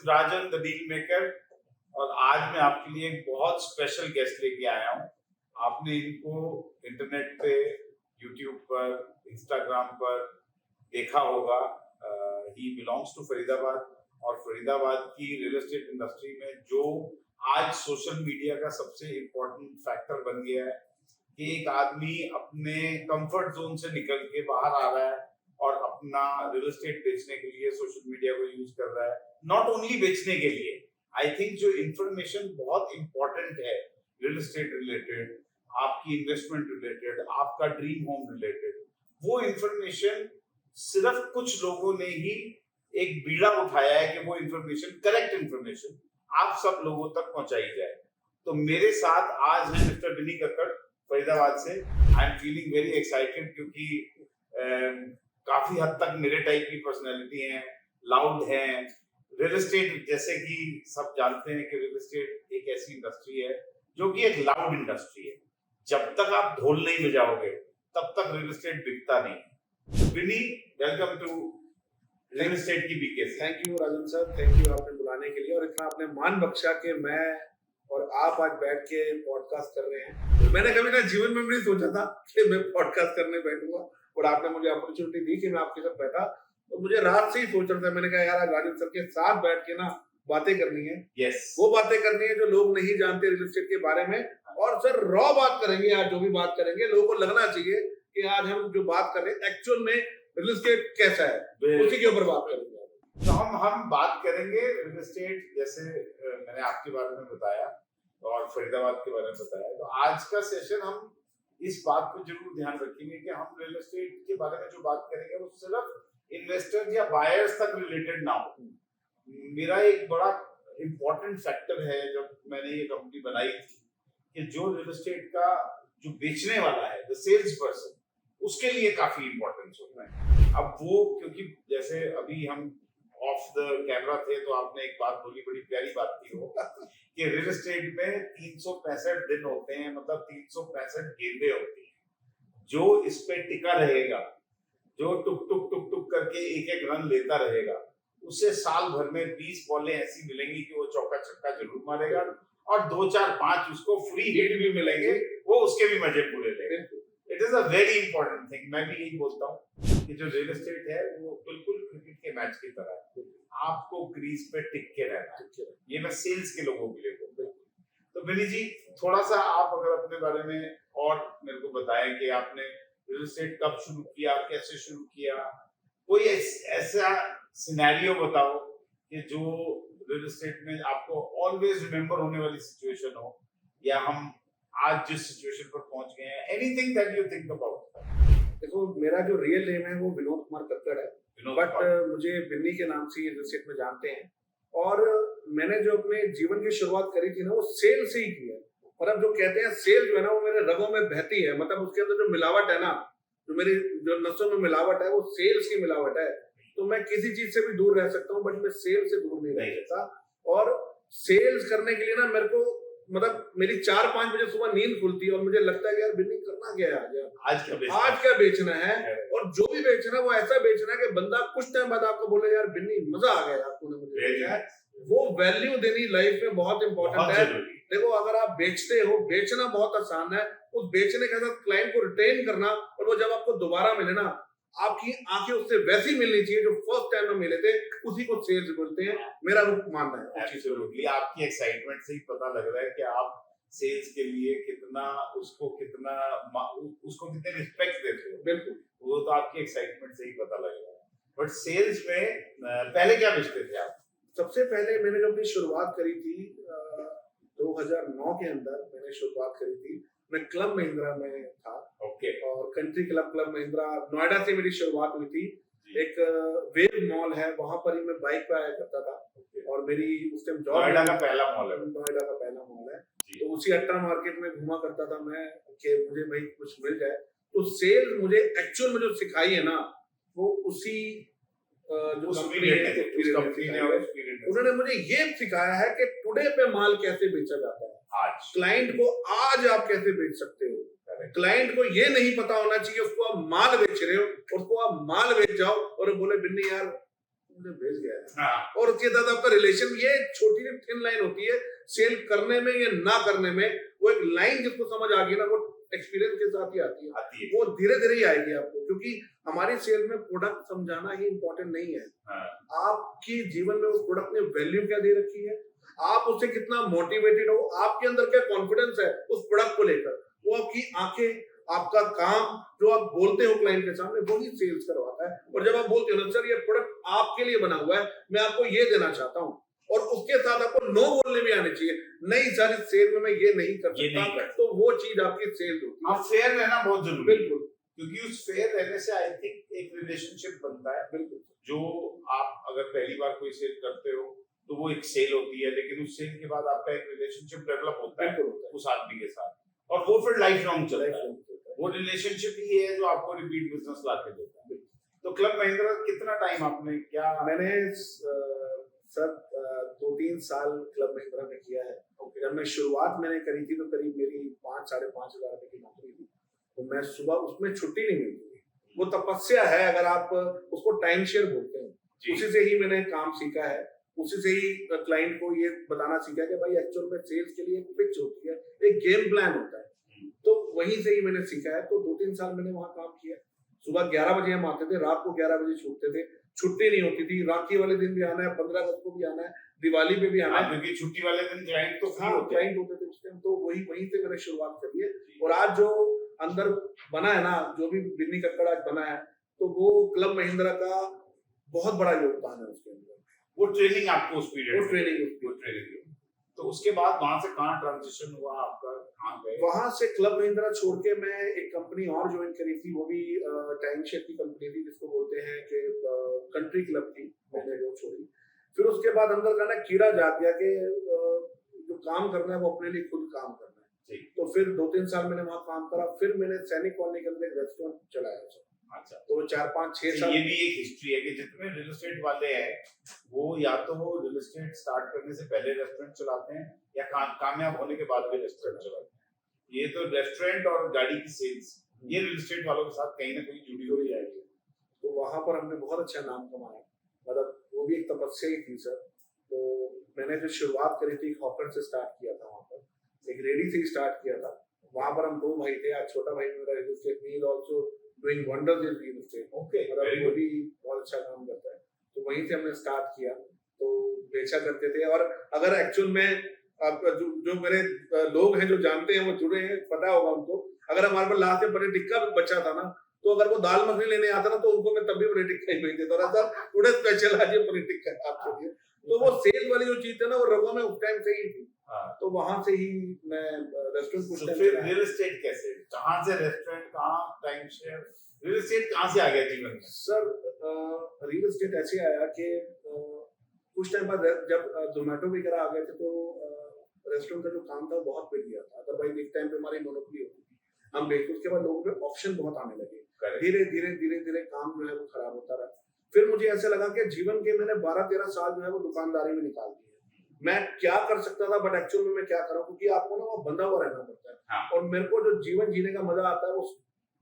Rajan the deal maker और आज मैं आपके लिए एक बहुत स्पेशल गेस्ट लेके आया हूँ। आपने इनको इंटरनेट पे, यूट्यूब पर, इंस्टाग्राम पर देखा होगा। ही बिलोंग्स टू फरीदाबाद और फरीदाबाद की रियल एस्टेट इंडस्ट्री में जो आज सोशल मीडिया का सबसे इम्पोर्टेंट फैक्टर बन गया है कि एक आदमी अपने कंफर्ट जोन से निकल के बाहर आ रहा है और अपना रियल एस्टेट बेचने के लिए सोशल मीडिया को यूज कर रहा है। नॉट ओनली बेचने के लिए, आई थिंक जो इंफॉर्मेशन बहुत इंपॉर्टेंट है रियल एस्टेट रिलेटेड, आपकी इन्वेस्टमेंट रिलेटेड, आपका ड्रीम होम रिलेटेड, वो इंफॉर्मेशन सिर्फ कुछ लोगों ने ही एक बीड़ा उठाया है कि वो इंफॉर्मेशन, करेक्ट इंफॉर्मेशन आप सब लोगों तक पहुंचाई जाए। तो मेरे साथ आज है मिस्टर विनी कक्कड़ फरीदाबाद से। I am feeling very excited क्योंकि काफी हद तक मेरे टाइप की पर्सनैलिटी है, लाउड है। रियल एस्टेट, जैसे कि सब जानते हैं कि रियल एस्टेट एक ऐसी इंडस्ट्री है जो कि एक लाउड इंडस्ट्री है। जब तक आप ढोल नहीं बजाओगे तब तक रियल एस्टेट बिकता नहीं। Vinny, welcome to real estate की बीके। Thank you Rajan sir, thank you आपने बुलाने के लिए और इतना आपने मान बख्शा कि मैं और आप आज बैठ के पॉडकास्ट कर रहे हैं। मैंने कभी ना जीवन में भी नहीं सोचा था कि मैं पॉडकास्ट करने बैठूंगा और आपने मुझे अपॉर्चुनिटी दी कि मैं आपके साथ बैठा। तो मुझे रात से ही सोच रहा था, मैंने कहा यार राजन सर के साथ बैठ के ना बातें करनी है। वो बातें करनी है जो लोग नहीं जानते रियल एस्टेट के बारे में। और सर रॉ बात करेंगे, आज जो भी बात करेंगे लोगों को लगना चाहिए कि आज हम जो बात कर रहे हैं एक्चुअल में रियल एस्टेट कैसा है, उसी के ऊपर बात करेंगे। तो हम बात करेंगे रियल एस्टेट, जैसे मैंने आपके बारे में बताया और फरीदाबाद के बारे में बताया। तो आज का सेशन हम इस बात पे जरूर ध्यान रखेंगे कि हम रियल एस्टेट के बारे में जो बात करेंगे वो सिर्फ इन्वेस्टर्स या बायर्स तक रिलेटेड ना हो। मेरा एक बड़ा इम्पोर्टेंट फैक्टर है जब मैंने ये कंपनी बनाई थी कि जो रियल एस्टेट का जो बेचने वाला है, द सेल्स पर्सन, उसके लिए काफी इंपॉर्टेंस होता है। अब वो, क्योंकि जैसे अभी हम ऑफ द कैमरा थे तो आपने एक बात बोली, बड़ी प्यारी बात थी वो कि रियल एस्टेट में 365 दिन होते हैं, मतलब 365 गेंदें होती हैं। जो इस पे टिका रहेगा, जो टुक टुक टुक टुक करके एक एक रन लेता रहेगा, उसे साल भर में 20 बॉलें ऐसी मिलेंगी कि वो चौका छक्का जरूर मारेगा और 2 4 5 उसको फ्री हिट भी मिलेंगे, वो उसके भी मजे पूरे लेगा। It is a very important thing. मैं भी यही बोलता हूँ कि जो रियल एस्टेट है वो बिल्कुल क्रिकेट के मैच की तरह है, आपको क्रीज पे टिक के रहना है। ये मैं सेल्स के लोगों के लिए बोलता हूँ। तो विनी जी, थोड़ा सा आप अगर अपने बारे में और मेरे को बताएं कि आपने रियल एस्टेट कब शुरू किया, कैसे शुरू किया, कोई ऐसा सिनेरियो बताओ कि जो रियल एस्टेट में आपको ऑलवेज रिमेम्बर होने वाली सिचुएशन हो, या हम आज जिस सिचुएशन पर पहुंच गए हैं, anything that you think about. देखो, मेरा जो रियल नेम है वो विनोद कुमार कक्कड़ है, बट मुझे विन्नी के नाम से रियल एस्टेट में जानते हैं। और मैंने जो अपने जीवन की शुरुआत करी थी ना, वो सेल से ही की है। मतलब जो कहते हैं सेल जो है ना, वो मेरे रगों में बहती है। मतलब उसके अंदर जो मिलावट है ना, जो मेरी जो नसों में मिलावट है, वो सेल्स की मिलावट है। तो मैं किसी चीज से भी दूर रह सकता हूँ, बट मैं सेल से दूर नहीं रह सकता। और सेल्स करने के लिए ना मेरे को, मतलब मेरी 4-5 बजे सुबह नींद खुलती है और मुझे लगता है कि यार बिन्नी करना क्या है आज क्या बेचना है। और जो भी बेचना है वो ऐसा बेचना है कि बंदा कुछ टाइम बाद आपको बोले यार बिन्नी मजा आ गया यार तूने मुझे बेचा है। वो वैल्यू देनी लाइफ में बहुत इंपॉर्टेंट है। देखो, अगर आप बेचते हो, बेचना बहुत आसान है, उस बेचने के साथ क्लाइंट को रिटेन करना, और वो जब आपको दोबारा मिले ना, आपकी आंखें उससे वैसी मिलनी चाहिए जो फर्स्ट टाइम में मिले थे, उसी को सेल्स बोलते हैं। मेरा वो मानना है। एब्सोल्युटली, आपकी एक्साइटमेंट से ही पता लग रहा है कि आप सेल्स के लिए कितना उसको कितने रिस्पेक्ट देते हो। बिल्कुल, वो तो आपकी एक्साइटमेंट से ही पता लग रहा है। बट सेल्स में पहले क्या बेचते थे आप? सबसे पहले मैंने जब अपनी शुरुआत करी थी 2009 के अंदर मैंने शुरुआत करी थी। मैं क्लब महिंद्रा में था। ओके। और कंट्री क्लब महिंद्रा नोएडा से मेरी शुरुआत हुई थी। एक वेव मॉल है, वहां पर ही मैं बाइक पे आया करता था। और मेरी उस टाइम जॉब, नोएडा का पहला मॉल है। नोएडा का पहला मॉल है। तो उसी अट्टा मार्केट में घूमा करता था मैं कि मुझे भाई कुछ मिल जाए। तो सेल मुझे एक्चुअल में जो सिखाई है ना, वो उसी जो कंपनी ने उन्होंने मुझे ये सिखाया है कि टुडे पे माल कैसे बेचा जाता है। आज क्लाइंट को आज आप कैसे बेच सकते हो। क्लाइंट को ये नहीं पता होना चाहिए उसको आप माल बेच रहे हो, उसको आप माल बेच जाओ और बोले बिन्नी यार मुझे भेज गया है। हाँ। और उसके साथ आपका रिलेशन, ये छोटी सी थिन लाइन होती है सेल करने में या ना करने में। वो एक लाइन जिसको समझ आ गई ना, वो एक्सपीरियंस के साथ ही आती है। वो धीरे धीरे ही आएगी आपको, क्योंकि हमारी सेल में प्रोडक्ट समझाना ही इम्पोर्टेंट नहीं है। आपकी जीवन में उस प्रोडक्ट ने वैल्यू क्या दे रखी है, आप उससे कितना मोटिवेटेड हो, आपके अंदर क्या कॉन्फिडेंस है उस प्रोडक्ट को लेकर। वो आपकी आंखें, आपका काम जो आप बोलते हो क्लाइंट के सामने, वही सेल्स करवाता है। और जब आप बोलते हो ना सर ये प्रोडक्ट आपके लिए बना हुआ है, मैं आपको ये देना चाहता हूँ, और उसके साथ आपको नो बोलने भी आने चाहिए, नहीं सर इस सेल में मैं ये नहीं कर सकता, तो वो चीज आपकी सेल होती है। फेयर रहना बहुत जरूरी है। बिल्कुल, क्योंकि उस फेयर रहने से आई थिंक एक रिलेशनशिप बनता है। बिल्कुल, जो आप अगर पहली बार कोई सेल करते हो तो वो एक सेल होती है, लेकिन उस सेल के बाद आपका एक रिलेशनशिप डेवलप होता है उस आदमी के साथ, और वो फिर लाइफ लॉन्ग चलता है। वो रिलेशनशिप ही है जो आपको रिपीट बिजनेस ला के देता है। तो क्लब महिंद्रा कितना टाइम आपने क्या? मैंने सर 2-3 साल क्लब महिंद्रा में किया है। जब मैं शुरुआत मैंने करी थी तो करीब मेरी 5-5.5 हजार रुपए की नौकरी थी। तो मैं सुबह, उसमें छुट्टी नहीं मिलती थी। वो तपस्या है, अगर आप उसको टाइम शेयर बोलते हैं, उसी से ही मैंने काम सीखा है। उसी से ही क्लाइंट को ये बताना सीखा कि भाई एक्चुअल में सेल्स के लिए एक पिच होती है, एक गेम प्लान होता है। तो वहीं से ही मैंने सीखा है। तो 2-3 साल मैंने वहाँ काम किया। सुबह 11 बजे हम आते थे, रात को 11 बजे छूटते थे। छुट्टी नहीं होती थी, राखी वाले दिन भी आना है, 15 अगस्त को भी आना है, दिवाली पे भी आना है, क्योंकि छुट्टी वाले दिन क्लाइंट तो क्लाइंट होते थे उस टाइम। तो वहीं से मैंने शुरुआत करी है। और आज जो अंदर बना है ना, जो भी बिन्नी कक्कड़ आज बना है, तो वो क्लब महिंद्रा का बहुत बड़ा योगदान है उसके अंदर। वो ट्रेनिंग आपको उस पीरियड, वो ट्रेनिंग। तो उसके बाद वहां से कहाँ ट्रांजिशन हुआ आपका, कहाँ गए? वहां से क्लब महिंद्रा छोड़ के मैं एक कंपनी और ज्वाइन करी थी, वो भी टाइम शेयर की कंपनी थी, जिसको बोलते हैं कि कंट्री क्लब थी। मैंने वो छोड़ी। फिर उसके बाद अंदर का ना कीड़ा जाग गया कि जो काम करना है वो अपने लिए खुद काम करना है। तो फिर 2-3 साल मैंने वहाँ काम करा। फिर मैंने सैनिक कॉलोनी के अंदर एक रेस्टोरेंट चलाया। अच्छा, तो 4-5-6 साल। ये भी एक हिस्ट्री है कि जितने रियल एस्टेट वाले हैं वो या तो वो रियल एस्टेट स्टार्ट करने से पहले रेस्टोरेंट चलाते हैं या कामयाब होने के बाद भी रेस्टोरेंट चलाते हैं। ये तो रेस्टोरेंट और गाड़ी की सेल्स, ये रियल एस्टेट वालों के साथ कहीं ना कहीं जुड़ी हुई है। तो वहां पर हमने बहुत अच्छा नाम कमाया। मतलब वो भी एक तपस्या ही थी सर। तो मैंने जो शुरुआत करी थी हॉकर से स्टार्ट किया था। वहां पर एक रेडी से ही स्टार्ट किया था। वहां पर हम 2 भाई थे। आज छोटा भाई मेरा रियल एस्टेट में also doing wonders in real estate. मतलब वो भी बहुत अच्छा काम करता है। तो वहीं से हमने स्टार्ट किया। तो बेचा करते थे। और अगर एक्चुअल में आप जो मेरे लोग हैं जो जानते हैं, वो जुड़े हैं, पता होगा उनको, अगर हमारे पास लास्ट में पनीर टिक्का बचा था ना, तो अगर वो दाल मखनी लेने आता ना, तो उनको मैं तब भी पनीर टिक्का ही भेज देता था। सर थोड़े स्पेशल आज ये पनीर टिक्का आपके लिए। तो वो सेल वाली जो चीज थी ना, वो रगों में उस टाइम से ही थी। तो वहां से ही मैं रेस्टोरेंट तो फिर रियल एस्टेट कैसे, कहाँ से रेस्टोरेंट, कहाँ टाइम शेयर, रियल एस्टेट कहाँ से आ गया जीवन में? सर रियल एस्टेट ऐसे आया कि कुछ टाइम बाद जब जोमेटो वगैरह आ गए थे, तो रेस्टोरेंट का जो काम था बहुत बढ़ गया था। अदरवाइज एक टाइम पे हमारी मोनोपोली होती थी, हम बेचते। उसके बाद लोगों के ऑप्शन बहुत आने लगे। धीरे काम जो है वो खराब होता रहा। फिर मुझे ऐसा लगा कि जीवन के मैंने 12-13 साल जो है वो दुकानदारी में निकाल दिए। मैं क्या कर सकता था, बट एक्चुअल में मैं क्या करूं, क्योंकि आपको ना वो बंधा हुआ रहना पड़ता है। और मेरे को जो जीवन जीने का मजा आता है वो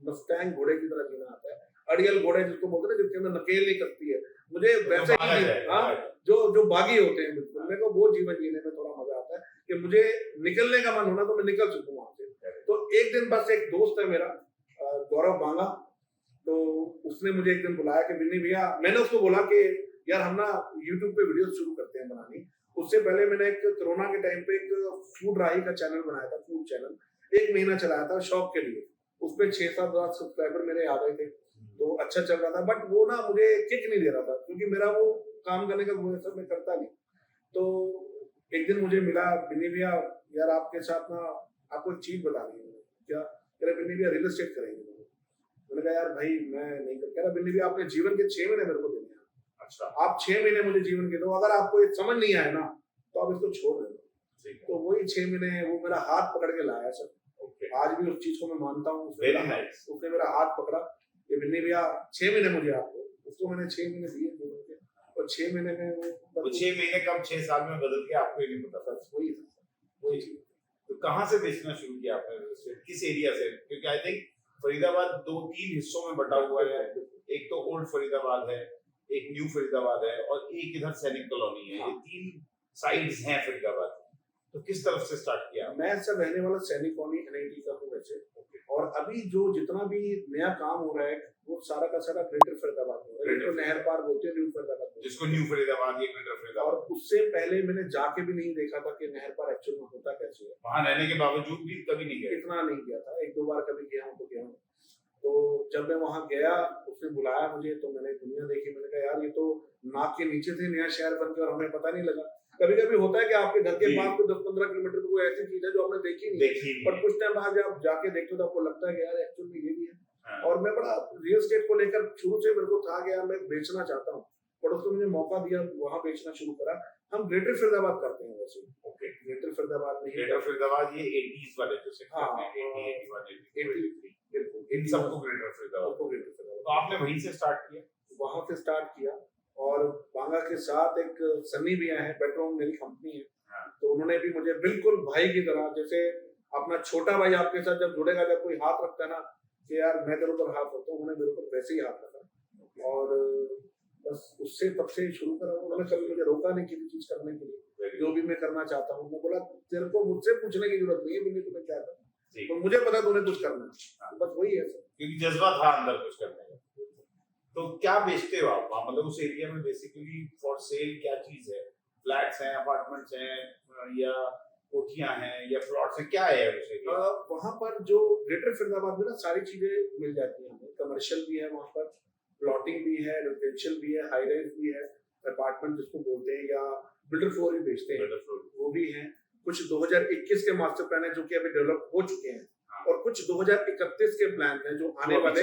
मस्टैंग घोड़े की तरह जीना आता है। अड़ियल घोड़े जिसको बोलते हैं, जिसके अंदर नकेल नहीं करती है, मुझे वैसे ही जो बागी होते हैं बिल्कुल, मेरे को वो जीवन जीने में थोड़ा मजा आता है कि मुझे निकलने का मन होना तो मैं निकल सकूं वहां से। तो एक दिन बस एक दोस्त है मेरा गौरव बांगा, तो उसने मुझे एक दिन बुलाया कि बिन्नी भैया, मैंने उसको बोला कि यार हम ना यूट्यूब पे वीडियो शुरू करते हैं बनानी। उससे पहले मैंने एक कोरोना के टाइम पे एक फूड राही का चैनल बनाया था, फूड चैनल 1 महीना चलाया था शौक के लिए। उसपे 6-7 लाख सब्सक्राइबर मेरे आ गए थे, तो अच्छा चल रहा था। बट वो ना मुझे किक नहीं दे रहा था, क्योंकि मेरा वो काम करने का वो सब मैं करता नहीं। तो एक दिन मुझे मिला, बिन्नी भैया यार आपके साथ ना आपको एक चीज बता रही हूँ। क्या कह रहे? बिन्नी भैया रियल एस्टेट करेंगे। मैंने कहा यार भाई मैं नहीं कर। कह रहा बिन्नी भैया आपने जीवन के 6 महीने मेरे को देने हैं। अच्छा, आप 6 महीने मुझे जीवन के दो, अगर आपको ये समझ नहीं आए ना तो आप इसको छोड़ दो। तो वही 6 महीने वो मेरा हाथ पकड़ के लाया सर। आज भी उस चीज को मैं मानता हूँ। उसने मेरा हाथ पकड़ा कि बिन्नी भैया 6 महीने मुझे आपको, उसको मैंने 6 महीने दिए जीवन के। और 6 महीने में वो 6 महीने कब 6 साल में बदल गया आपको ये नहीं पता था। वही चीज। तो कहाँ से बेचना शुरू किया आपने, किस एरिया से? क्योंकि आई थिंक फरीदाबाद 2-3 हिस्सों में बटा हुआ है। एक तो ओल्ड फरीदाबाद है, एक न्यू फरीदाबाद है और एक इधर सैनिक कॉलोनी है। हाँ। ये 3 साइड्स हैं फरीदाबाद की। तो किस तरफ से स्टार्ट किया? मैं सर रहने वाला सैनिक कॉलोनी NIT का हूँ वैसे। और अभी जो जितना भी नया काम हो रहा है वो सारा का सारा ग्रेटर फरीदाबाद में हो रहा है। जिसको नहर पार बोलते हैं न्यू फरीदाबाद, जिसको न्यू फरीदाबाद या ग्रेटर फरीदाबाद। और उससे पहले मैंने जाके भी नहीं देखा था कि नहर पार एक्चुअल में होता कैसे है। वहां रहने के बावजूद भी कभी नहीं गए? इतना नहीं गया था, 1-2 बार कभी गया हूँ तो गया हूँ। तो जब मैं वहां गया, उसने बुलाया मुझे, तो मैंने दुनिया देखी। मैंने कहा यार ये तो नाक के नीचे थे नया शहर बन के और हमें पता नहीं लगा। कभी कभी होता है कि आपके घर के पास तो 10-15 किलोमीटर पे कोई ऐसी चीज है जो आपने देखी नहीं, पर कुछ टाइम बाद जब जाके देखते हो तो आपको लगता है कि यार एक्चुअल में ये भी है। हाँ। और मैं बड़ा रियल एस्टेट को लेकर शुरू से मेरे को था कि यार मैं बेचना चाहता हूँ, पर उसने मुझे मौका दिया, वहां बेचना शुरू करा। हम ग्रेटर फरीदाबाद करते हैं वैसे। ओके, ग्रेटर फरीदाबाद में ग्रेटर फरीदाबाद ये 80s वाले जो सेक्टर हाँ, हैं, 80, 81, 83, 83, बिल्कुल इन सबको ग्रेटर फरीदाबाद। सबको ग्रेटर फरीदाबाद। तो आपने वहीं से स्टार्ट किया? वहां से स्टार्ट किया। और बांगा के साथ एक सन्नी भैया है, बेटरॉन मेरी कंपनी है। हाँ। तो उन्होंने भी मुझे बिल्कुल भाई की तरह, जैसे अपना छोटा भाई आपके साथ जब जुड़ेगा, जब कोई हाथ रखता है ना कि यार मैं तेरे ऊपर हाथ रखता हूँ, उन्होंने मेरे ऊपर वैसे ही हाथ रखा। और बस उससे तब से शुरू करा। उन्होंने कभी मुझे रोका नहीं किसी चीज करने के लिए। जो भी मैं करना चाहता हूँ, मैं बोला तेरे को मुझसे पूछने की जरूरत नहीं है कि तुम्हें क्या करना, तो मुझे पता तुम्हें कुछ करना है। बस वही है सर, क्योंकि जज्बा था अंदर कुछ करने का। तो क्या बेचते हो आप वहाँ, मतलब उस एरिया में बेसिकली फॉर सेल क्या चीज है? फ्लैट्स हैं, अपार्टमेंट्स हैं, या कोठियां हैं, या प्लॉट्स हैं, क्या है उस एरिया? वहाँ पर जो ग्रेटर फरीदाबाद में ना सारी चीजें मिल जाती हैं हमें। कमर्शियल भी है वहाँ पर, प्लॉटिंग भी है, रेजिडेंशियल भी है, हाई राइज भी है, अपार्टमेंट जिसको बोलते हैं, या बिल्डर फ्लोर भी बेचते हैं, वो भी है। कुछ 2021 के मास्टर प्लान है जो कि अभी डेवलप हो चुके हैं, और कुछ 2031 के प्लान हैं जो आने वाले,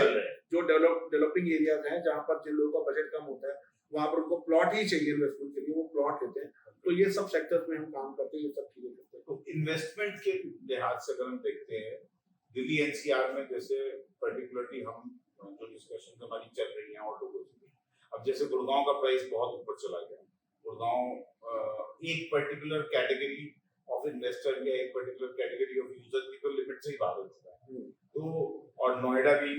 जो डेवलपिंग एरियाज हैं जहाँ पर जिन लोगों का बजट कम होता है वहाँ पर उनको प्लॉट ही चाहिए इन्वेस्टमेंट के लिए, वो प्लॉट लेते हैं। तो ये सब सेक्टर्स में हम काम करते हैं, ये सब चीजें करते हैं। तो इन्वेस्टमेंट के लिहाज से अगर हम देखते हैं दिल्ली NCR में, जैसे पर्टिकुलरली हम जो डिस्कशन हमारी चल रही है और लोगों से, अब जैसे गुड़गांव का प्राइस बहुत ऊपर चला गया। गुड़गांव एक पर्टिकुलर कैटेगरी ऑफ इन्वेस्टर या एक पर्टिकुलर कैटेगरी ऑफ यूजर की तो लिमिट से ही बाहर हो चुका है। तो और नोएडा भी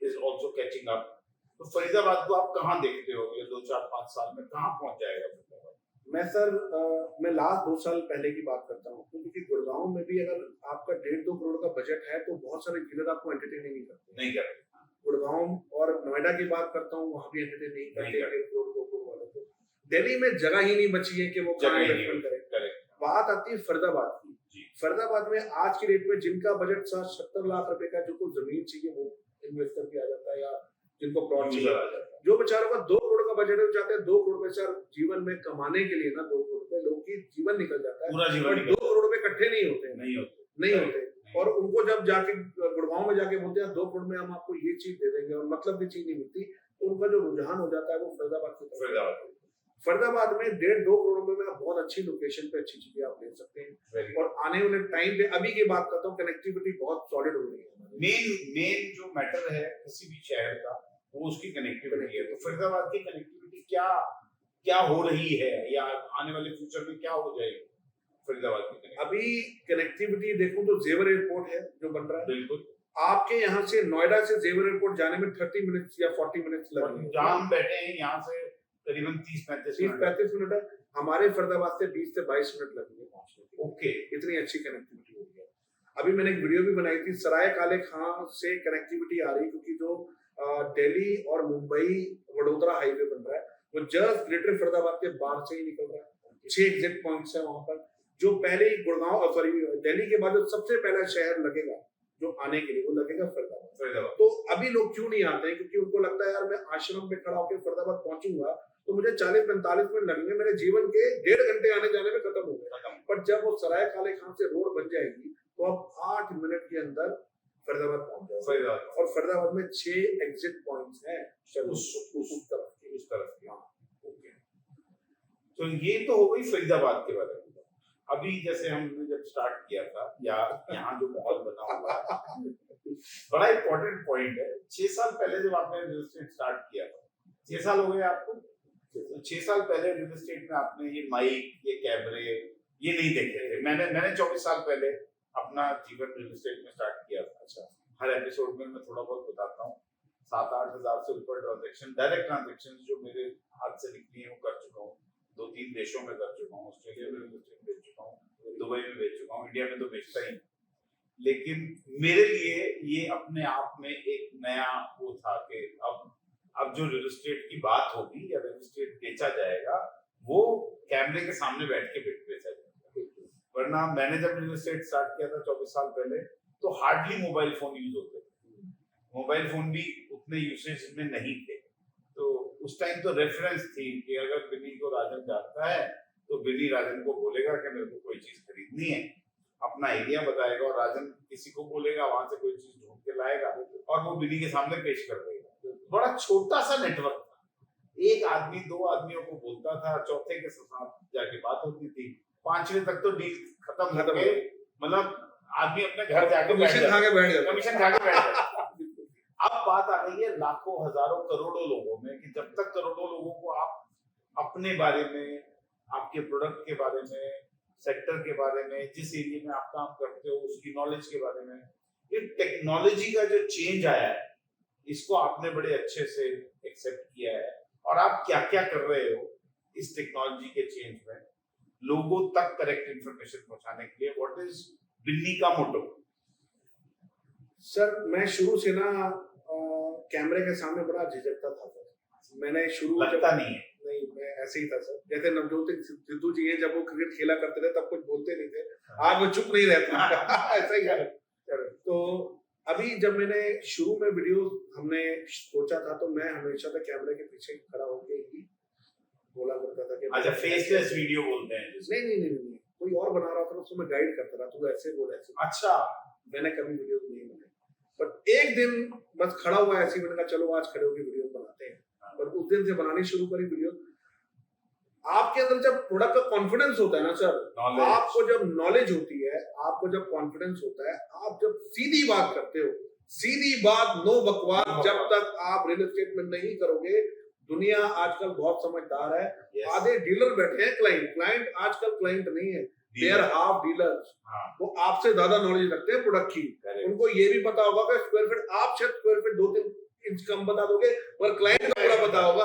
इज आल्सो कैचिंग अप। तो फरीदाबाद को आप कहाँ देखते हो ये 2-4-5 साल में, कहाँ पहुंच जाएगा फरीदाबाद? मैं सर मैं लास्ट 2 साल पहले की बात करता हूँ, क्योंकि गुड़गांव में भी अगर आपका 1.5-2 करोड़ का बजट है तो बहुत सारे डीलर आपको एंटरटेन नहीं करते। गुड़गांव और नोएडा की बात करता हूँ, वहाँ भी एंटरटेन नहीं करते 1.5 करोड़ 2 करोड़ वाले को। दिल्ली में जगह ही नहीं बची है कि वो कहाँ इन्वेस्टमेंट करें। बात आती है फरीदाबाद की। फरीदाबाद में आज की डेट में जिनका बजट 70 लाख रुपए का, जो कोई जमीन चाहिए वो इन्वेस्टर भी आ जाता है, या जिनको प्लॉट चाहिए, जो बेचारों का 2 करोड़ का बजट है, चाहते हैं 2 करोड़ में सर जीवन में कमाने के लिए ना 2 करोड़ रुपए लोग की जीवन निकल जाता है, पूरा जीवन। 2 करोड़ रुपए इकट्ठे नहीं होते। और उनको जब जाके गुड़गांव में जाके बोलते हैं 2 करोड़ में हम आपको ये चीज दे देंगे और मतलब भी चीज नहीं मिलती, तो उनका जो रुझान हो जाता है वो फरीदाबाद की तरफ। फरीदाबाद में 1.5-2 करोड़ में आप बहुत अच्छी लोकेशन पे अच्छी चीजें आप ले सकते हैं। और आने वाले टाइम पे, अभी की बात करता हूँ, कनेक्टिविटी बहुत सॉलिड हो रही है। मेन जो मैटर है किसी भी शहर का, वो उसकी कनेक्टिविटी है। तो फरीदाबाद की कनेक्टिविटी क्या हो रही है, या आने वाले फ्यूचर में क्या हो जाएगी फरीदाबाद की? अभी कनेक्टिविटी देखो तो जेवर एयरपोर्ट है जो बन रहा है। बिल्कुल। आपके यहाँ से नोएडा से जेवर एयरपोर्ट जाने में 30 मिनट या 40 मिनट लगेंगे। जहाँ हम बैठे हैं यहाँ से करीबन 30-35 मिनट है। हमारे फरीदाबाद से 20 से 22 मिनट लगेंगे पहुंचने के। ओके, इतनी अच्छी कनेक्टिविटी हो रही है। अभी मैंने एक वीडियो भी बनाई थी, सराय काले खां से कनेक्टिविटी आ रही है, क्योंकि जो दिल्ली और मुंबई वडोदरा हाईवे बन रहा है वो जस्ट ग्रेटर फरीदाबाद के बाहर से ही निकल रहा है। 6 एग्जिट पॉइंट्स है वहां पर, जो पहले ही गुड़गांव दिल्ली के बाद जो सबसे पहला शहर लगेगा जो आने के लिए, वो लगेगा फरीदाबाद। तो अभी लोग क्यों नहीं आते हैं? क्योंकि उनको लगता है यार मैं आश्रम में खड़ा होकर फरीदाबाद पहुंचूंगा तो मुझे 40-45 मिनट लगेंगे, मेरे जीवन के 1.5 घंटे आने जाने में खत्म हो गए। पर जब वो सराय काले खान से रोड बन जाएगी तो आप 8 मिनट के अंदर फरीदाबाद पहुंच जाओगे। और फरीदाबाद में 6 एग्जिट पॉइंट्स हैं उस तरफ की। ओके, तो ये तो हो गई फरीदाबाद के बारे में। अभी जैसे हमने जब स्टार्ट किया था, या यहाँ जो माहौल बना हुआ है, बड़ा इंपॉर्टेंट पॉइंट है। 6 साल पहले जब आपने रियल एस्टेट स्टार्ट किया था, 6 साल हो गए आपको, तो 6 साल पहले रियल एस्टेट में आपने ये माइक, ये कैमरे, ये नहीं देखे थे। मैंने 24 साल पहले अपना जीवन रियल एस्टेट में स्टार्ट किया था। अच्छा, हर एपिसोड में मैं थोड़ा बहुत बताता हूँ। 7-8 हजार से ऊपर ट्रांजेक्शन, डायरेक्ट ट्रांजेक्शन जो मेरे हाथ से निकली है वो कर चुका हूँ। 2-3 देशों में कर चुका हूँ, ऑस्ट्रेलिया में बेच चुका हूँ, दुबई में बेच चुका हूँ, इंडिया में तो बेचता ही। लेकिन मेरे लिए ये अपने आप में एक नया वो था कि अब जो रियल एस्टेट की बात होगी या रियल एस्टेट बेचा जाएगा वो कैमरे के सामने बैठ के बेचा जाएगा। वरना मैंने जब रियल एस्टेट स्टार्ट किया था 24 साल पहले, तो हार्डली मोबाइल फोन यूज होते थे, मोबाइल फोन भी उतने यूसेज में नहीं थे। तो उस टाइम तो रेफरेंस थी कि अगर बिनी को राजन जानता है तो बिनी राजन को बोलेगा कि मेरे को कोई चीज खरीदनी है, अपना एरिया बताएगा और राजन किसी को बोलेगा, वहां से कोई चीज ढूंढ के लाएगा और वो बिनी के सामने पेश कर देगा। बड़ा छोटा सा नेटवर्क था, एक आदमी 2 आदमियों को बोलता था, चौथे के साथ जाके बात होती थी, 5वें तक तो डील खत्म होके मतलब आदमी अपने घर जाके कमीशन खा के बैठ जाता। अब बात आ गई है लाखों, हजारों, करोड़ों लोगों में कि जब तक करोड़ों लोगों को आप अपने बारे में, आपके प्रोडक्ट के बारे में, सेक्टर के बारे में, जिस एरिया में आप काम करते हो उसकी नॉलेज के बारे में, ये टेक्नोलॉजी का जो चेंज आया है इसको आपने बड़े अच्छे से एक्सेप्ट किया है और आप क्या क्या कर रहे हो इस टेक्नोलॉजी के चेंज में लोगों तक करेक्ट इंफॉर्मेशन पहुंचाने के लिए। व्हाट इज बिन्नी का मोटो? सर मैं शुरू से ना कैमरे के सामने बड़ा झिझकता था सर। मैंने शुरू लगता नहीं है, नहीं मैं ऐसे ही था सर। जैसे नवजोत सिद्धू जी हैं, जब वो क्रिकेट खेला करते थे तब कुछ बोलते नहीं थे, आज वो चुप नहीं रहते ऐसा ही है। तो अभी जब मैंने शुरू में वीडियो हमने सोचा था तो मैं हमेशा तो कैमरे के पीछे खड़ा होकर ही बोला करता था कि अच्छा फेसलेस वीडियो बोलते हैं नहीं नहीं नहीं नहीं कोई और बना रहा था उसको मैं गाइड करता था, तू ऐसे बोल ऐसे। अच्छा मैंने कभी वीडियो नहीं बनाई, बट एक दिन बस खड़ा हुआ ऐसे ही, मैंने कहा चलो आज खड़े होकर वीडियो बनाते हैं। पर उस दिन से बनानी शुरू करी वीडियो। आपके अंदर जब प्रोडक्ट का कॉन्फिडेंस होता है ना सर, आपको जब नॉलेज होती है, आपको जब कॉन्फिडेंस होता है, आप जब सीधी बात करते हो, सीधी बात, नो बकवास, जब तक आप रियल एस्टेट में नहीं करोगे। दुनिया आजकल बहुत समझदार है। आधे डीलर बैठे हैं, क्लाइंट आजकल क्लाइंट नहीं है, दे आर हाफ डीलर्स। वो आपसे ज्यादा नॉलेज रखते हैं प्रोडक्ट की। उनको ये भी पता होगा कि स्क्वायर फीट, आप शायद स्क्वायर फीट 2-3 इंच कम बता दोगे पर क्लाइंट को पूरा पता होगा,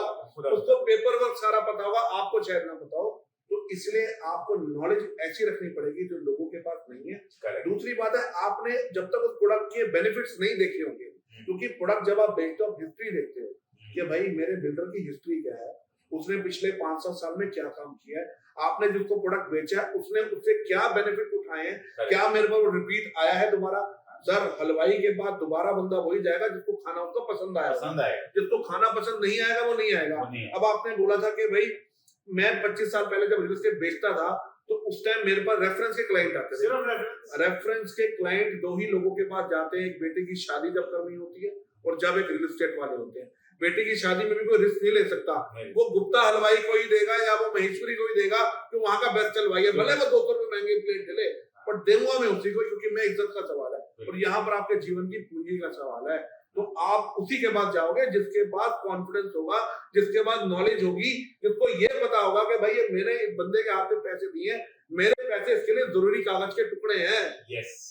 उसको पेपर वर्क सारा पता होगा, आपको शायद ना पता हो। तो इसलिए आपको नॉलेज ऐसी रखनी पड़ेगी जो लोगों के पास नहीं है। दूसरी बात है, आपने जब तक उस प्रोडक्ट के बेनिफिट्स नहीं देखे होंगे, क्योंकि प्रोडक्ट जब आप बेचते हो हिस्ट्री देखते हो कि भाई मेरे बिल्डर की हिस्ट्री क्या है, उसने पिछले 5-7 साल में क्या काम किया है, आपने जिसको प्रोडक्ट बेचा है उसने उससे क्या बेनिफिट उठाए हैं, क्या मेरे पास रिपीट आया है दोबारा। सर हलवाई के बाद दोबारा बंदा वही जाएगा जिसको खाना उसको पसंद आएगा, जिसको खाना पसंद नहीं आएगा वो नहीं आएगा। अब आपने बोला था कि भाई मैं 25 साल पहले जब रियल एस्टेट बेचता था तो उस टाइम मेरे पास रेफरेंस के क्लाइंट आते थे। रेफरेंस के क्लाइंट 2 ही लोगों के पास जाते हैं, एक बेटे की शादी जब करनी होती है और जब एक रियल एस्टेट वाले होते हैं। बेटे की शादी में भी कोई रिस्क नहीं ले सकता, वो गुप्ता हलवाई को ही देगा या वो महेश्वरी को ही देगा कि वहां का बेस्ट हलवाई है, भले वो 200 रुपए महंगे प्लेट ले, पर देऊंगा मैं उसी को, क्योंकि मैं इज्जत का सवाल है और यहाँ पर आपके जीवन की पूंजी का सवाल है। तो आप उसी के बाद जाओगे जिसके पास कॉन्फिडेंस होगा, जिसके पास नॉलेज होगी, जिसको ये पता होगा कि भाई ये मेरे इस बंदे के हाथ में पैसे दिए, मेरे पैसे इसके लिए जरूरी कागज के टुकड़े हैं। यस,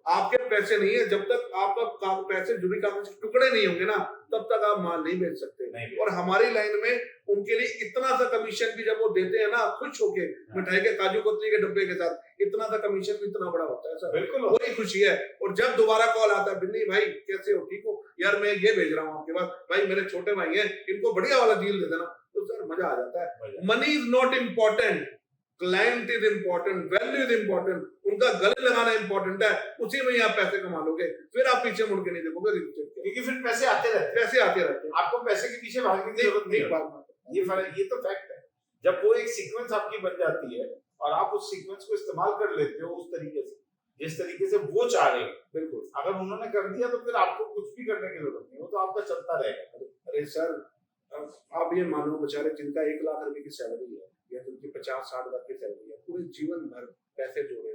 आपके पैसे नहीं है। जब तक आपका पैसे जरूरी कागज के टुकड़े नहीं होंगे ना, तब तक आप माल नहीं बेच सकते। और हमारी लाइन में उनके लिए इतना सा कमीशन भी जब वो देते हैं ना, खुश होके मिठाई के काजू कतली के डब्बे के साथ, इतना सा कमीशन भी इतना बड़ा होता है सर, बिल्कुल वही खुशी है। और जब दोबारा कॉल आता है, बिन्नी भाई कैसे हो, ठीक हो यार, मैं ये भेज रहा हूँ आपके पास, भाई मेरे छोटे भाई हैं, इनको बढ़िया वाला डील दे देना, तो सर मजा आ जाता है। Money is not important, client is important, value is important, उनका गले लगाना इम्पोर्टेंट है, उसी में ही आप पैसे कमा लोगे, फिर आप पीछे मुड़ के नहीं देखोगे, क्योंकि फिर पैसे आते रहते हैं। आपको पैसे के पीछे भागने की जरूरत नहीं। ये तो फैक्ट है। जब वो एक सीक्वेंस आपकी बन जाती है और आप उस सीक्वेंस को इस्तेमाल कर लेते हो उस तरीके से, जिस तरीके से वो चाह रहे हैं, बिल्कुल अगर उन्होंने कर दिया तो फिर आपको कुछ भी करने की जरूरत नहीं, वो तो आपका चलता रहेगा। अरे सर आप ये मानो बेचारे जिनका 1 लाख रुपए की सैलरी है या जिनकी 50-60 लाख की सैलरी है, पूरे जीवन भर पैसे जोड़े,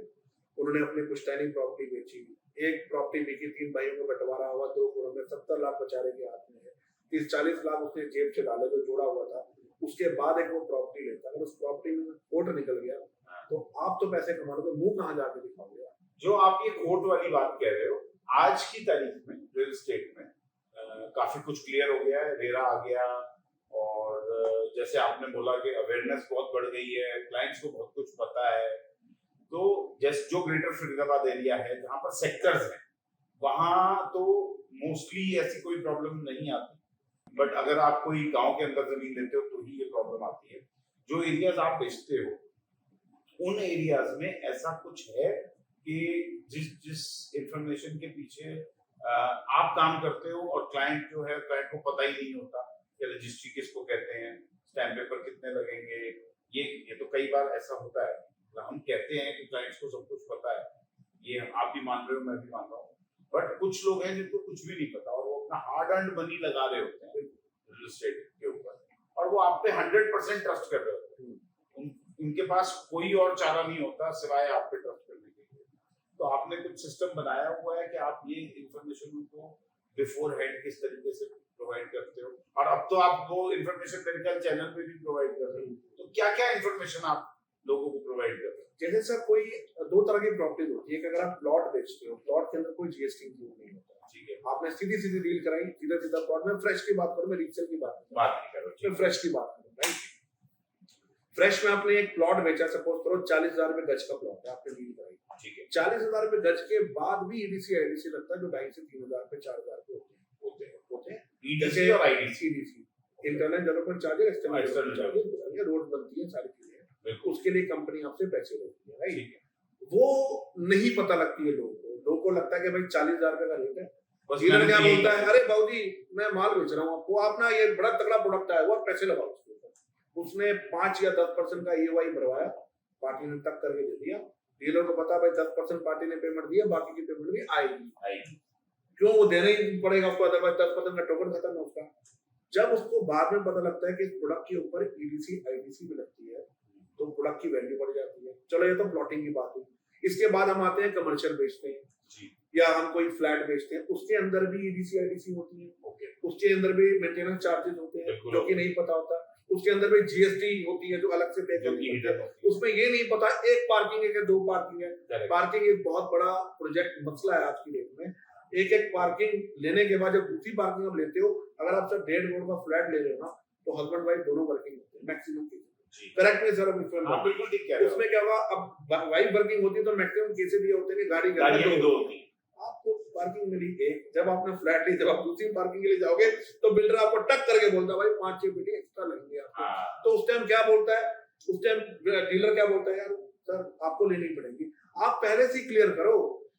उन्होंने अपनी पुश्तैनी प्रॉपर्टी बेची, एक प्रॉपर्टी बिकी, 3 भाइयों को बंटवारा हुआ, 2 करोड़ में 70 लाख बेचारे के हाथ में है, 30-40 लाख उसने जेब से डाले जो जोड़ा हुआ था, उसके बाद एक वो प्रॉपर्टी लेता, अगर उस प्रॉपर्टी में खोट निकल गया तो आप तो पैसे कमा लोगे, मुंह कहाँ जाके दिखाओगे। जो आप ये खोट वाली बात कह रहे हो, आज की तारीख में रियल एस्टेट में काफी कुछ क्लियर हो गया है, रेरा आ गया, और जैसे आपने बोला कि अवेयरनेस बहुत बढ़ गई है, क्लाइंट्स को बहुत कुछ पता है। तो जैसे जो ग्रेटर फरीदाबाद एरिया है जहाँ पर सेक्टर्स हैं वहां तो मोस्टली ऐसी कोई प्रॉब्लम नहीं आती, बट अगर आप कोई गांव के अंदर जमीन लेते हो तो ही ये प्रॉब्लम आती है। जो एरियाज आप बेचते हो उन एरियाज में ऐसा कुछ है कि जिस इंफॉर्मेशन के पीछे आप काम करते हो और क्लाइंट जो है, क्लाइंट को पता ही नहीं होता कि रजिस्ट्री किसको कहते हैं, स्टैम्प पेपर कितने लगेंगे, ये तो कई बार ऐसा होता है। हम कहते हैं कि क्लाइंट्स को सब कुछ पता है, ये आप भी मान रहे हो, मैं भी मान रहा हूँ, बट कुछ लोग हैं जिनको कुछ भी नहीं पता और वो अपना हार्ड अर्न्ड मनी लगा रहे होते हैं रियल एस्टेट के ऊपर, और वो आप पे 100% ट्रस्ट कर रहे होते हैं। उनके पास कोई और चारा नहीं होता सिवाय आप पे ट्रस्ट करने के लिए। तो आपने कुछ सिस्टम बनाया हुआ है कि आप ये इंफॉर्मेशन उनको बिफोर हैंड किस तरीके से प्रोवाइड करते हो, और अब तो आप वो इंफॉर्मेशन मेरे ख्याल चैनल पे भी प्रोवाइड कर रहे हो, तो क्या क्या इंफॉर्मेशन आप लोगों को प्रोवाइड कर रहे हो? जैसे सर कोई दो तरह की प्रॉपर्टीज होती है कि अगर आप प्लॉट बेचते हो, प्लॉट के अंदर कोई जीएसटी इंक्लूड नहीं होता, ठीक है, आपने सीधी सीधी डील कराई, सीधा सीधा प्लॉट में फ्रेश की बात करूं, मैं रीसेल की बात नहीं करो, मैं फ्रेश की बात करूं, राइट। फ्रेश में आपने एक प्लॉट बेचा, सपोज करो 40,000 रुपए गज का प्लॉट है, आपने डील कराई, ठीक है, 40,000 रुपए गज के बाद भी ईडीसी आईडीसी लगता है जो 2.5 से 3,000 रुपए 4,000 रुपए होते हैं ईडीसी और IDC, internal development charges, external charges, road बनती है, सारी चीजें, उसके लिए कंपनी आपसे पैसे लेती है, राइट। वो नहीं पता लगती है लोगों को लगता है कि भाई 40,000 रुपए का रेट है, डीलर क्या बोलता है, अरे बाबूजी मैं माल बेच रहा हूँ आपको, आप ना ये बड़ा तगड़ा प्रोडक्ट आया हुआ, पैसे लगाओ उसके ऊपर। उसने 5 या 10% का ईएमआई भरवाया, पार्टी ने तक करके दे दिया, डीलर को पता भाई 10% पार्टी ने पेमेंट दिया, बाकी की पेमेंट भी आएगी, क्यों वो देना ही पड़ेगा उसको, अदरवाइज 10% का टोकन खत्म है उसका। जब उसको बाद में पता लगता है कि इस प्रोडक्ट के ऊपर ईडीसी आईडीसी भी लगती है तो प्रोडक्ट की वैल्यू बढ़ जाती है। चलो ये तो प्लॉटिंग की बात हुई, इसके बाद हम आते हैं कमर्शियल बेचते हैं जी, या हम कोई फ्लैट बेचते हैं, उसके अंदर भी ईडीसी आईडीसी होती है, उसके अंदर भी मेंटेनेंस चार्जेस होते हैं जो कि नहीं पता होता, उसके अंदर भी जीएसटी होती है जो अलग से पे करनी होती है, उसमें ये नहीं पता एक पार्किंग है कि 2 पार्किंग है। पार्किंग एक बहुत बड़ा प्रोजेक्ट मसला है आज की डेट में, एक पार्किंग लेने के बाद जब दूसरी पार्किंग आप लेते हो, अगर आप सर 1.5 करोड़ का फ्लैट ले रहे हो ना तो हस्बैंड वाइफ दोनों वर्किंग होते हैं मैक्सिमम केसेस, करेक्ट नहीं सर? बिल्कुल ठीक कह रहे हो। उसमें क्या होगा, अब वाइफ वर्किंग होती है तो मैक्सिमम केसेस ये होते हैं गाड़ी दो होती है, आपको पार्किंग मिली एक, जब आपने फ्लैट ली, जब आप दूसरी पार्किंग के लिए जाओगे तो बिल्डर आपको टक करके बोलता है भाई 5-6 फीट एक्स्ट्रा लगेंगे आपको। तो उस टाइम क्या बोलता है, उस टाइम डीलर क्या बोलता है, यार सर आपको लेनी पड़ेगी। आप पहले से क्लियर करो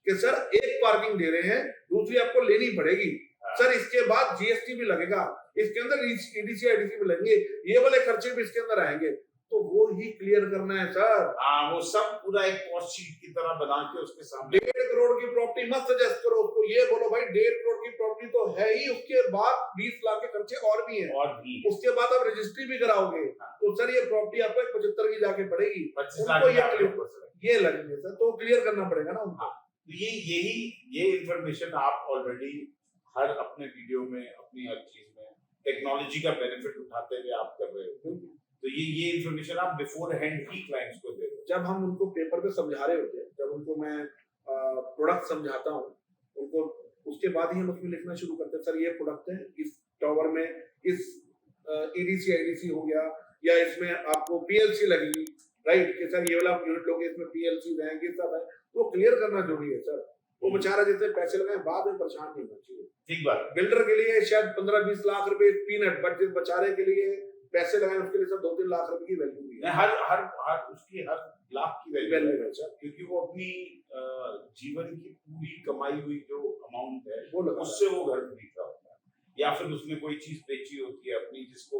कि सर एक पार्किंग दे रहे हैं, दूसरी आपको लेनी पड़ेगी, सर इसके बाद जीएसटी भी लगेगा, इसके अंदर ईडीसी आईडीसी भी लगेंगे, ये वाले खर्चे भी इसके अंदर आएंगे, तो वो ही क्लियर करना है सर। वो सब पूरा एक कॉस्ट शीट की तरह बना के उसके सामने 1.5 करोड़ की प्रॉपर्टी मत सजेस्ट करो उसको, ये बोलो भाई 1.5 करोड़ की प्रॉपर्टी तो है ही, उसके बाद 20 लाख के खर्चे और भी हैं, उसके बाद आप रजिस्ट्री भी कराओगे तो सर ये प्रॉपर्टी आपको 75 की जाके पड़ेगी, 25 लाख ये लगेंगे सर, तो क्लियर करना पड़ेगा ना उनको। ये इंफॉर्मेशन आप ऑलरेडी हर अपने वीडियो में, अपनी हर चीज में टेक्नोलॉजी का बेनिफिट उठाते हुए आप कर रहे हो, तो ये इंफॉर्मेशन आप बिफोर हैंड ही क्लाइंट्स को दे रहे हो। जब हम उनको पेपर पे समझा रहे होते हैं, जब उनको मैं प्रोडक्ट समझाता हूँ उनको, उसके बाद ही हम उसमें लिखना शुरू करते हैं, सर ये प्रोडक्ट है, इस टॉवर में इस ईडीसी आईडीसी हो गया, या इसमें आपको पीएलसी लगेगी, राइट, कि सर ये वाला यूनिट लोगे इसमें पीएलसी रहेंगे, सब है, तो क्लियर करना जरूरी है सर। वो बेचारा जैसे पैसे लगाए बाद में परेशान नहीं होना चाहिए। ठीक बात। बिल्डर के लिए शायद 15-20 लाख रुपए पीनट, बट जिस बेचारे के लिए पैसे लगाए उसके लिए सर 2-3 लाख रुपए की वैल्यू भी है, हर उसकी हर लाख की वैल्यू है सर, क्योंकि वो अपनी जीवन की पूरी कमाई हुई जो अमाउंट है वो उससे वो घर खरीद रहा होता है, या फिर उसने कोई चीज बेची होती है अपनी, जिसको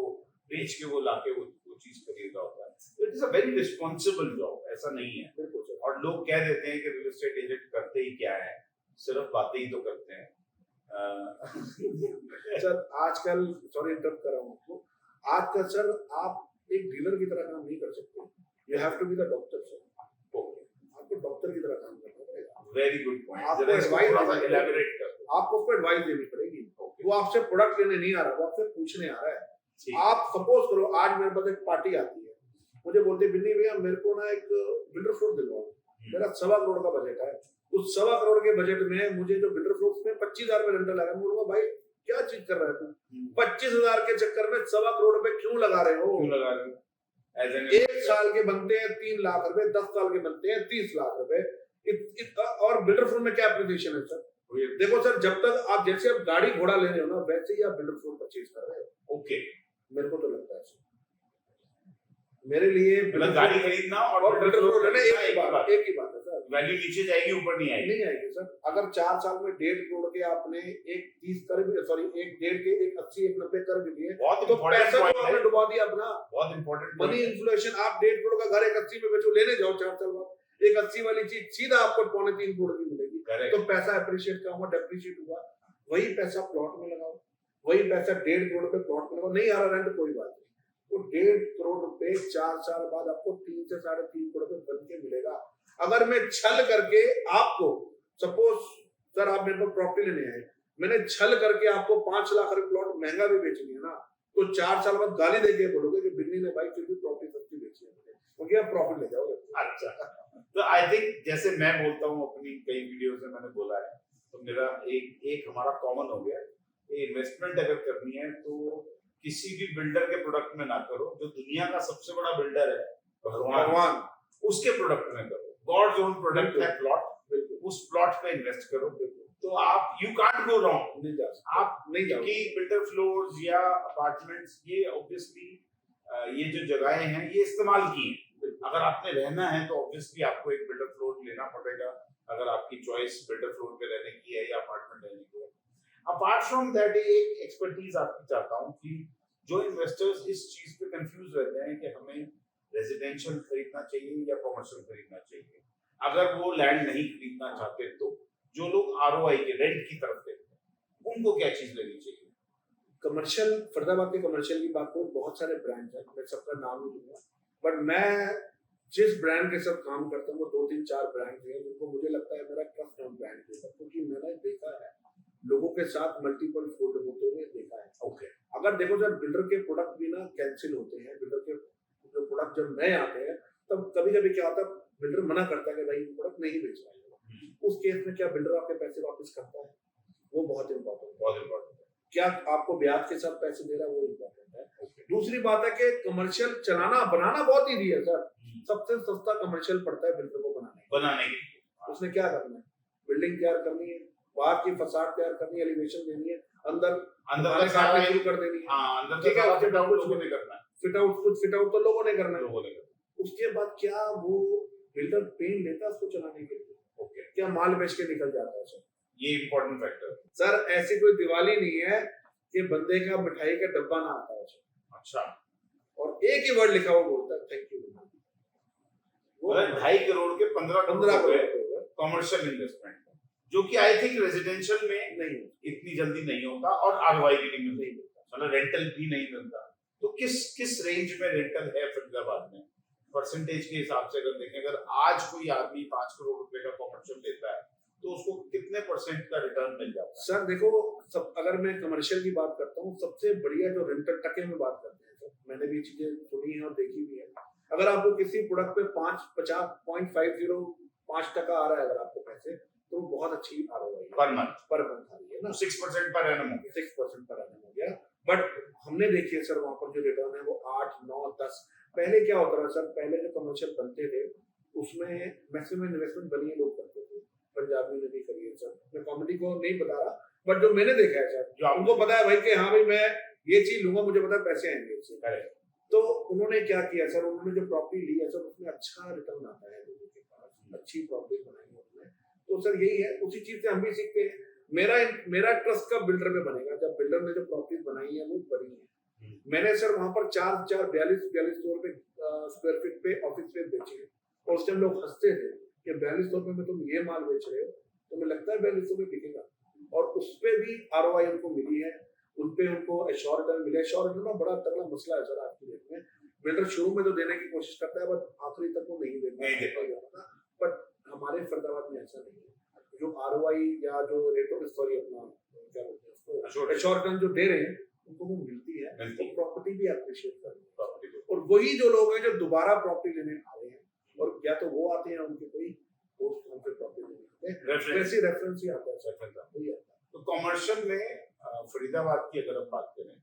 बेच के वो लाके वो चीज खरीद रहा होता है। It is a very responsible job, ऐसा नहीं है। और लोग कह देते हैं कि रियल एस्टेट एजेंट करते ही क्या है, सिर्फ बातें ही तो करते हैं। सर आजकल, सॉरी इंटरप्ट कर रहा हूँ आपको, आजकल सर आप एक डीलर की तरह काम नहीं कर सकते, you have to be the doctor sir, आपको डॉक्टर की तरह काम करना पड़ेगा। वेरी गुड पॉइंट, आपको उसको एडवाइस देनी पड़ेगी। वो आपसे प्रोडक्ट लेने नहीं आ रहा, वो आपसे पूछने आ रहा है। आप सपोज करो आज मेरे पास एक पार्टी आती है, मुझे बोलते बिन्नी भैया मेरे को ना एक बिल्डर फ्लोट दिलवाओ, मेरा 1.25 करोड़ का बजट है, उस 1.25 करोड़ के बजट में मुझे जो बिल्डर फ्लोट में 25,000 रुपए रेंटल लगा, मैं बोलूंगा भाई क्या चीज कर रहे हो तुम? 25,000 के चक्कर में 1.25 करोड़ रुपए क्यों लगा रहे हो? क्यों लगा रहे हो? एक साल के बनते हैं 3 लाख रुपए, 10 साल के बनते हैं 30 लाख रुपए। और बिल्डर फोन में क्या एप्लीकेशन है सर? देखो सर, जब तक आप जैसे आप गाड़ी घोड़ा ले रहे हो ना, वैसे ही आप बिल्डर फोन परचेज कर रहे हो। ओके, मेरे को तो लगता है मेरे लिए गाड़ी खरीदना और बिल्डर फोन लेना एक ही बात है सर। वैल्यू नीचे जाएगी, ऊपर नहीं आएगी। नहीं आएगी सर। अगर 4 साल में 1.5 करोड़ के आपने एक 30 कर भी, सॉरी एक 1.5 के एक 80 एक 90 कर भी दिए, तो पैसा तो आपने डुबा दिया अपना। बहुत इंपॉर्टेंट मनी इन्फ्लेशन। आप 1.5 करोड़ का घर एक 80 में बेचो, लेने जाओ 4 साल बाद, एक 80 वाली चीज सीधा आपको 3.25 करोड़ की मिलेगी। तो पैसा अप्रिशिएट का हुआ, डेप्रिशिएट हुआ। वही पैसा प्लॉट में लगाओ, वही पैसा 1.5 करोड़ पे प्लॉट में लगाओ। नहीं आ रहा रेंट, कोई बात नहीं, वो 1.5 करोड़ रुपए 4 साल बाद आपको 3 से 3.5 करोड़ रुपए बन के मिलेगा। अगर मैं छल करके आपको, सपोज सर आप मेरे को प्रॉपर्टी लेने आए, मैंने छल करके आपको 5 लाख रुपए प्लॉट महंगा भी बेच दिया ना, तो 4 साल बाद गाली देके बोलोगे कि बिन्नी ने भाई फिर भी प्रॉपर्टी सस्ती बेची है, क्योंकि आप प्रॉफिट ले जाओगे। अच्छा, तो आई थिंक जैसे मैं बोलता हूँ अपनी कई वीडियोस में मैंने बोला है, तो मेरा एक हमारा कॉमन हो गया, इन्वेस्टमेंट अगर करनी है तो किसी भी बिल्डर के प्रोडक्ट में ना करो। जो दुनिया का सबसे बड़ा बिल्डर है भगवान, उसके प्रोडक्ट में करो। गॉड्स ओन प्रोडक्ट है प्लॉट, उस प्लॉट पे इन्वेस्ट करो, तो आप यू कांट गो रॉन्ग। नहीं जा आप नहीं जाओ कि बिल्डर फ्लोर्स या अपार्टमेंट्स, ये ऑब्वियसली ये जो जगहें हैं ये इस्तेमाल की हैं। अगर आपने रहना है तो ऑब्वियसली आपको एक बिल्डर फ्लोर लेना पड़ेगा, अगर आपकी चॉइस बिल्डर फ्लोर पे रहने की है या अपार्टमेंट रहने की है। अपार्ट फ्रॉम दैट एक एक्सपर्टीज आपकी चाहता हूँ कि जो इन्वेस्टर्स इस चीज पे कंफ्यूज रहते हैं कि हमें रेजिडेंशियल खरीदना चाहिए या कमर्शियल खरीदना चाहिए, अगर वो लैंड नहीं खरीदना चाहते तो जो लोग आरओआई के रेंट की तरफ देखते हैं उनको क्या चीज लेनी चाहिए? कमर्शियल, फरीदाबाद के कमर्शियल की बात करूं, बहुत सारे ब्रांड हैं, मैं सबका नाम नहीं लूंगा, बट मैं जिस ब्रांड के साथ काम करता हूँ वो 2-3-4 ब्रांड हैं जिनको मुझे लगता है मेरा ट्रस्ट है ब्रांड के ऊपर, क्योंकि मैंने देखा है लोगों के साथ मल्टीपल फ्रॉड होते हुए देखा है। ओके, अगर देखो सर, बिल्डर के प्रोडक्ट भी ना कैंसिल होते हैं, बिल्डर के जो प्रोडक्ट जब नए आते हैं तब कभी कभी क्या होता है, बिल्डर मना करता है कि भाई ये प्रोडक्ट नहीं बेच रहा है। उस केस में क्या बिल्डर आपके पैसे वापस करता है? वो बहुत इंपॉर्टेंट है। क्या आपको ब्याज के साथ पैसे दे रहा है? वो इंपॉर्टेंट है। दूसरी बात है कि कमर्शियल चलाना बनाना बहुत ईजी है सर। सबसे सस्ता कमर्शियल पड़ता है बिल्डर को बनाने के लिए। उसने क्या करना है? बिल्डिंग तैयार करनी है, बाहर की फसाड तैयार करनी है, एलिवेशन देनी है, अंदर का सारा शुरू कर देनी है। हां, अंदर ठीक है, फिट आउट लोगों ने करना है, फिट आउट तो लोगों ने करना है। लोगों ने। उसके बाद क्या वो बिल्डर पेन लेता है उसको चलाने के लिए? ओके, क्या माल बेच के निकल जाता है सर? ये इंपॉर्टेंट फैक्टर है सर। ऐसी कोई दिवाली नहीं है कि बंदे का मिठाई का डब्बा ना आता है। अच्छा, और एक ही वर्ड लिखा हुआ बोलता है थैंक यू। वो 2.5 करोड़ के 15 करोड़ कमर्शियल इन्वेस्टमेंट, जो कि आई थिंक रेजिडेंशियल में नहीं इतनी जल्दी नहीं होता और आरओआई भी नहीं मिलता, मतलब रेंटल भी नहीं मिलता। तो किस रेंज में रेंटल है फरीदाबाद में परसेंटेज के हिसाब से अगर देखें? अगर आज कोई आदमी 5 करोड़ रुपए का कमर्शियल लेता है तो उसको कितने परसेंट का रिटर्न मिल जाता है? सर देखो, अगर मैं कमर्शियल की बात करता हूँ, सबसे बढ़िया जो रेंटल टके में बात करते हैं सर, मैंने भी चीजें सुनी है और देखी भी है। अगर आपको किसी प्रोडक्ट पे 5.50 आ रहा है अगर आपको पैसे, तो बहुत अच्छी आरओआई पर मंथ आ रही है ना। 6% पर एनम हो गया, 6% पर एनम हो गया। बट हमने देखी है सर वहां पर जो रिटर्न है वो 8, 9, 10। पहले क्या होता था सर, पहले जो कमर्शियल बनते थे उसमें मैक्सिमम इन्वेस्टमेंट बनिए लोग करते थे। पंजाबी ने भी करी है सर, मैं कॉमेडी को नहीं बता रहा, बट जो मैंने देखा है सर, जो उनको पता है भाई कि हाँ भाई मैं ये चीज लूंगा, मुझे पता है पैसे आएंगे इससे। तो उन्होंने क्या किया सर, उन्होंने जो प्रॉपर्टी ली है सर उसमें अच्छा रिटर्न आता है लोगों के पास, अच्छी प्रॉपर्टी बनाई है उन्होंने। तो सर यही है, उसी चीज से हम भी सीखते हैं। मेरा ट्रस्ट कब बिल्डर में बनेगा? जब बिल्डर ने जो प्रॉपर्टी बनाई है वो बनी है। मैंने सर वहां पर 42 रुपए स्क्वायर फीट पे ऑफिस पे बेचे हैं, और उस टाइम लोग हंसते थे कि 42 रुपए में तुम ये माल बेच रहे हो, तुम्हें लगता है 42 में बिकेगा? और उस पे भी आरओआई उनको मिली है, उनपे उनको एश्योर रिटर्न मिले। एश्योर रिटर्न ना बड़ा तगड़ा मसला है सर आज की डेट में। बिल्डर शुरू में तो देने की कोशिश करता है, बट आखिरी तक वो नहीं दे पाता। बट हमारे फरीदाबाद में ऐसा नहीं है। जो आरओआई या जो रेट ऑफ सॉरी अपना क्या बोलते हैं उसको, एश्योर रिटर्न जो दे रहे हैं उनको वो मिलती है, तो प्रॉपर्टी भी अप्रिशिएट कर रही है। और वही जो लोग हैं जो दोबारा प्रॉपर्टी लेने आ रहे हैं, और या तो वो आते हैं उनके कोई दोस्त उनके प्रॉपर्टी लेने आते हैं, वैसे रेफरेंस ही आता है सर, वही आता है। तो कमर्शियल में फरीदाबाद की अगर हम बात करें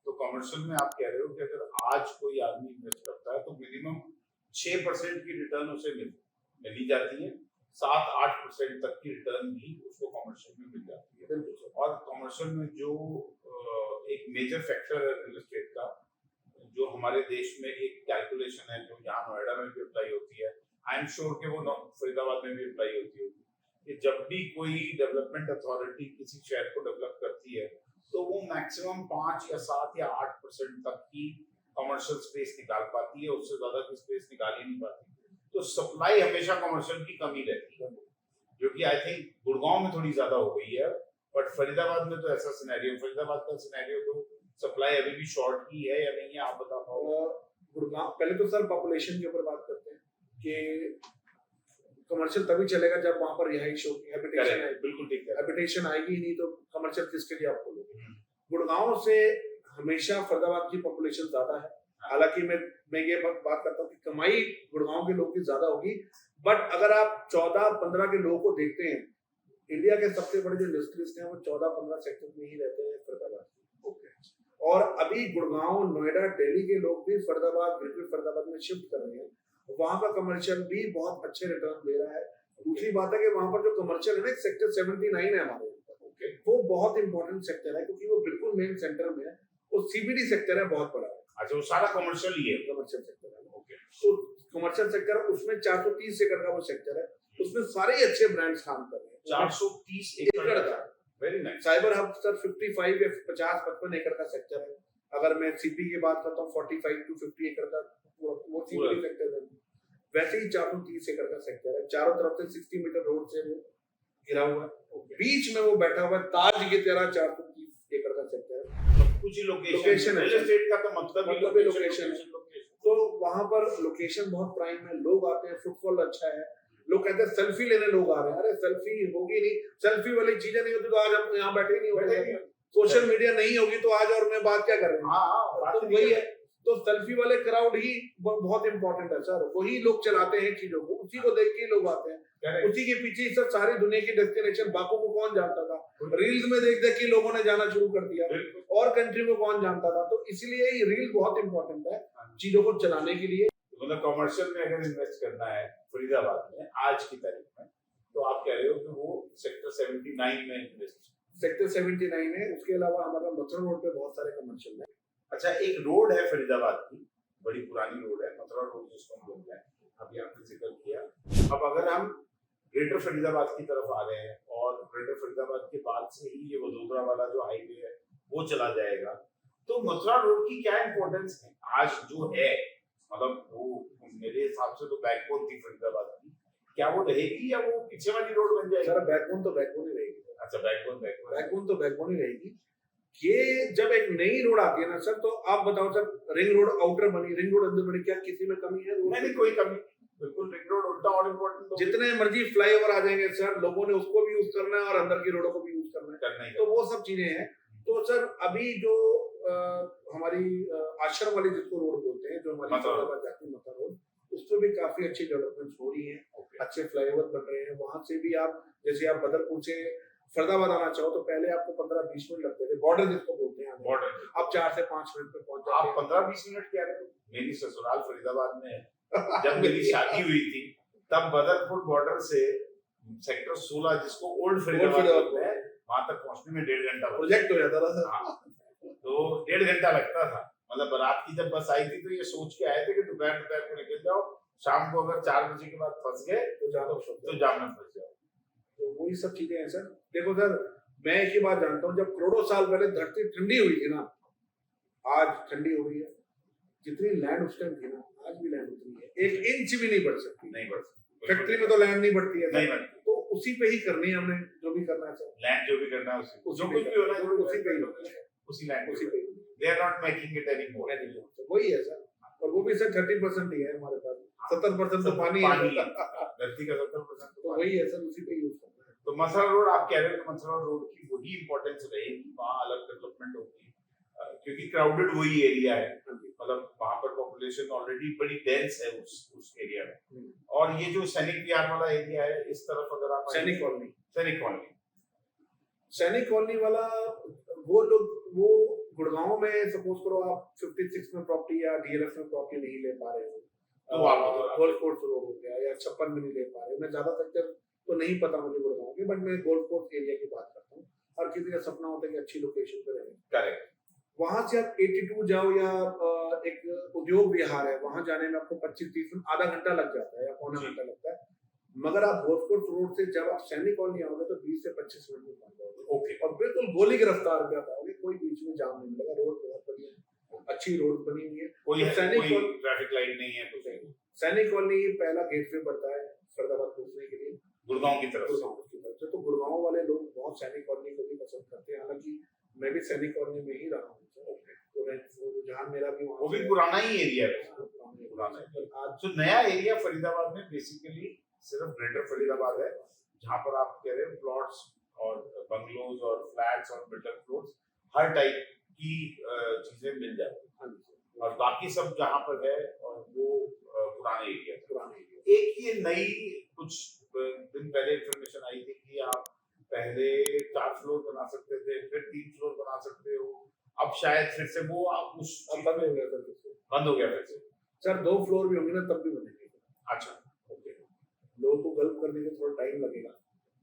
तो कमर्शियल में आप कह रहे हो कि अगर आज कोई आदमी इन्वेस्ट करता है तो मिनिमम 6% की रिटर्न उसे मिली जाती है, 7-8% तक की रिटर्न भी उसको कमर्शियल में मिल जाती है। और कमर्शियल में जो एक मेजर फैक्टर है रियल एस्टेट का, जो हमारे देश में एक कैलकुलेशन है जो यहाँ नोएडा में भी अप्लाई होती है, आई एम श्योर कि वो फरीदाबाद में भी अप्लाई होती होगी, कि जब भी कोई डेवलपमेंट अथॉरिटी किसी शहर को डेवलप करती है तो वो मैक्सिमम 5 या 7 या 8% तक की कमर्शियल स्पेस निकाल पाती है, उससे ज्यादा की स्पेस निकाल ही नहीं पाती। तो सप्लाई हमेशा कमर्शियल की कमी रहती है, जो कि आई थिंक गुड़गांव में थोड़ी ज्यादा हो गई है, बट फरीदाबाद में तो ऐसा सिनेरियो, फरीदाबाद का सिनेरियो तो सप्लाई अभी भी शॉर्ट की है या नहीं है, आप बता पाओ। गुड़गांव पहले तो सर पॉपुलेशन के ऊपर बात करते हैं कि कमर्शियल तभी चलेगा जब वहां पर रिहाइश होगी, हैबिटेशन आएगी। बिल्कुल ठीक है, हैबिटेशन आएगी नहीं तो कमर्शियल किसके लिए आप खोलोगे। गुड़गांव से हमेशा फरीदाबाद की पॉपुलेशन ज्यादा है, हालांकि मैं ये बात करता हूँ कि कमाई गुड़गांव के लोग की ज्यादा होगी, बट अगर आप 14-15 के लोगों को देखते हैं, इंडिया के सबसे बड़े जो इंडस्ट्रीज हैं वो 14-15 सेक्टर में ही रहते हैं फरीदाबाद। और अभी गुड़गांव, नोएडा, दिल्ली के लोग भी फरीदाबाद, ग्रेटर फरीदाबाद में शिफ्ट कर रहे हैं, वहां का कमर्शियल भी बहुत अच्छे रिटर्न दे रहा है। दूसरी बात है कि वहां पर जो कमर्शियल है ना, सेक्टर 79 है हमारे, वो बहुत इंपॉर्टेंट सेक्टर है क्योंकि वो बिल्कुल मेन सेंटर में है, वो सीबीडी सेक्टर है, बहुत बड़ा है। अच्छा, वो सारा कमर्शियल ही है, कमर्शियल सेक्टर है। ओके, तो कमर्शियल सेक्टर है, उसमें 430 एकड़ का वो सेक्टर है, उसमें सारे ही अच्छे ब्रांड्स काम कर रहे हैं। 430 एकड़ का, very nice. Cyber hub sir 55 या 50-55 एकड़ का सेक्टर है। अगर मैं सीपी की बात करता हूँ 45 to 50 एकड़ का वो सीबीडी सेक्टर है। वैसे ही 430 एकड़ का सेक्टर है, चारों तरफ से 60 मीटर रोड से वो घिरा हुआ है, बीच में वो बैठा हुआ है ताज की तरह। 430 एकड़ का सेक्टर है, कुछ ही लोकेशन है। रियल एस्टेट का तो मतलब ही लोकेशन है। तो वहां पर लोकेशन बहुत प्राइम है, लोग आते हैं, फुटफॉल अच्छा है। लोग कहते हैं सेल्फी लेने लोग आ रहे हैं, अरे सेल्फी होगी नहीं, सेल्फी वाली चीजें नहीं होती तो आज हम यहाँ बैठे ही नहीं होते। सोशल मीडिया नहीं होगी तो आज और मैं बात क्या कर रहे हैं। तो वही है, तो सेल्फी वाले क्राउड ही बहुत इंपॉर्टेंट है सर, वही लोग चलाते हैं चीजों को, उसी को देख के लोग आते हैं, उसी के पीछे सर सारी दुनिया की डेस्टिनेशन। बाकू को कौन जानता था, रील्स में देख देख के लोगों ने जाना शुरू कर दिया, और कंट्री को कौन जानता था। तो इसलिए ये रील बहुत इंपॉर्टेंट है चीजों को चलाने के लिए। मतलब कमर्शियल में अगर इन्वेस्ट करना है फरीदाबाद में आज की तारीख में, तो आप कह रहे हो कि वो सेक्टर 79 में इन्वेस्ट, सेक्टर 79 है। उसके अलावा हमारा मथुरा रोड पे बहुत सारे कमर्शियल है। अच्छा, एक रोड है फरीदाबाद की, बड़ी पुरानी रोड है, मथुरा रोड जिसको हम बोलते हैं, अभी आपने जिक्र किया। अब अगर हम ग्रेटर फरीदाबाद की तरफ आ रहे हैं और ग्रेटर फरीदाबाद के बाद से ही ये वडोदरा वाला जो हाईवे है वो चला जाएगा, तो मथुरा रोड की क्या इंपॉर्टेंस है आज जो है? मतलब वो मेरे हिसाब से तो बैकबोन थी फरीदाबाद की, क्या वो रहेगी या वो पीछे वाली रोड बन जाएगी? सर बैकबोन तो बैकबोन ही रहेगी। अच्छा, बैकबोन तो बैकबोन ही रहेगी। ये जब एक नई रोड आती है ना सर, तो आप बताओ सर, रिंग रोड आउटर बनी, रिंग रोड अंदर बनी, क्या किसी में कमी है? नहीं, कोई कमी, बिल्कुल रिंग रोड उल्टा और इम्पोर्टेंट। जितने मर्जी फ्लाईओवर आ जाएंगे सर, लोगों ने उसको भी यूज करना है और अंदर की रोडों को भी यूज करना है, तो वो सब चीजें हैं। तो सर अभी जो हमारी आश्रम वाली जिसको रोड बोलते हैं, जो हमारी मथुरा रोड, उस पर भी काफी अच्छी डेवलपमेंट हो रही है, अच्छे फ्लाईओवर बन रहे हैं। वहां से भी आप, जैसे आप बदरपुर से फरीदाबाद आना चाहो तो पहले आपको 15-20 मिनट लगते थे, बॉर्डर जिसको बोलते हैं, बॉर्डर, अब 4 से 5 मिनट में पहुंच जाते हैं। आप 15-20 मिनट कह रहे हो? मेरी ससुराल फरीदाबाद में है। जब मेरी शादी हुई थी तब बदरपुर बॉर्डर से सेक्टर 16 जिसको ओल्ड फरीदाबाद बोलते हैं, वहां तक पहुंचने में 1.5 घंटा प्रोजेक्ट हो जाता था सर। तो 1.5 घंटा लगता था। मतलब बारात की जब बस आई थी तो ये सोच के आए थे कि दोपहर को निकल जाओ, शाम को अगर 4 बजे के बाद फंस गए तो जाम में फंस जाओ। तो वही सब चीजें हैं सर। देखो सर, मैं एक ही बात जानता हूँ, जब करोड़ों साल पहले धरती ठंडी हुई थी ना, आज ठंडी हो गई है। जितनी लैंड उस टाइम थी ना, आज भी लैंड उतनी है, 1 इंच भी नहीं बढ़ सकती। नहीं बढ़ सकती, फैक्ट्री में तो लैंड नहीं बढ़ती है, नहीं बढ़ती। तो उसी पे ही करनी है हमने, जो भी करना है सर। लैंड जो भी करना है उसी पे उसी पे ही, उसी लैंड उसी पे। They are not making it anymore. वही है सर। और वो भी सर 30% ही है हमारे पास, 70% तो पानी है, धरती का 70%। तो वही है सर, उसी पे यूज करना है। तो मथुरा रोड आप कह रहे हो, तो मथुरा रोड की वही इंपॉर्टेंस रहेगी, वहाँ अलग डेवलपमेंट होगी क्योंकि क्राउडेड वही एरिया है, मतलब वहाँ पर पॉपुलेशन ऑलरेडी बड़ी डेंस है उस एरिया में। और ये जो सैनिक विहार वाला एरिया है, इस तरफ अगर आप सैनिक कॉलोनी वाला वो लोग वो गुड़गांव में सपोज करो आप 56 में प्रॉपर्टी या डीएलएफ में प्रॉपर्टी नहीं ले पा रहे हो, तो आप गोल्फ कोर्स रोड हो गया या 56 में नहीं ले पा रहे हो। मैं ज्यादा सेक्टर तो नहीं पता मुझे गुड़गांव के, बट मैं गोल्फ कोर्स एरिया की बात करता हूँ। हर किसी का सपना होता है कि अच्छी लोकेशन पे रहे। करेक्ट। वहां से आप 82 जाओ या एक उद्योग विहार है, वहां जाने में आपको 25-30 मिनट, आधा घंटा लग जाता है या पौना घंटा लगता है। मगर आप भोजपुर रोड से जब आप सैनिक कॉलोनी आओगे तो 20 से 25 मिनट में पहुंच जाओगे। ओके। और बिल्कुल गोली की रफ्तार पे आओगे, कोई बीच में जाम नहीं मिलेगा। रोड बहुत बढ़िया है, अच्छी रोड बनी हुई है। कोई सैनिक ट्रैफिक लाइट नहीं है कुछ नहीं। सैनिक कॉलोनी पहला गेटवे पड़ता है फरीदाबाद पहुंचने के लिए गुड़गांव की तरफ से। तो गुड़गांव वाले लोग बहुत सैनिक कॉलोनी को भी पसंद करते हैं। हालांकि मैं भी सैनिक कॉलोनी में ही रहा हूँ, तो रुझान मेरा भी वो भी पुराना ही एरिया है। तो नया एरिया फरीदाबाद में बेसिकली सिर्फ ग्रेटर फरीदाबाद है, जहाँ पर आप कह रहे हैं प्लॉट्स और बंगलोज और फ्लैट्स और मिडल फ्लोर्स हर टाइप की चीजें मिल जाती हैं, और बाकी सब जहाँ पर है और वो पुराने एरिया। एक ये नई कुछ दिन पहले इंफॉर्मेशन आई थी कि आप पहले 4 फ्लोर बना सकते थे, फिर 3 फ्लोर बना सकते हो, अब शायद फिर से वो आप उस बंद हो गया फिर से। सर 2 फ्लोर भी होंगे ना तब भी बनेंगे। अच्छा, ओके। लोगों को गल्प करने में थोड़ा टाइम लगेगा,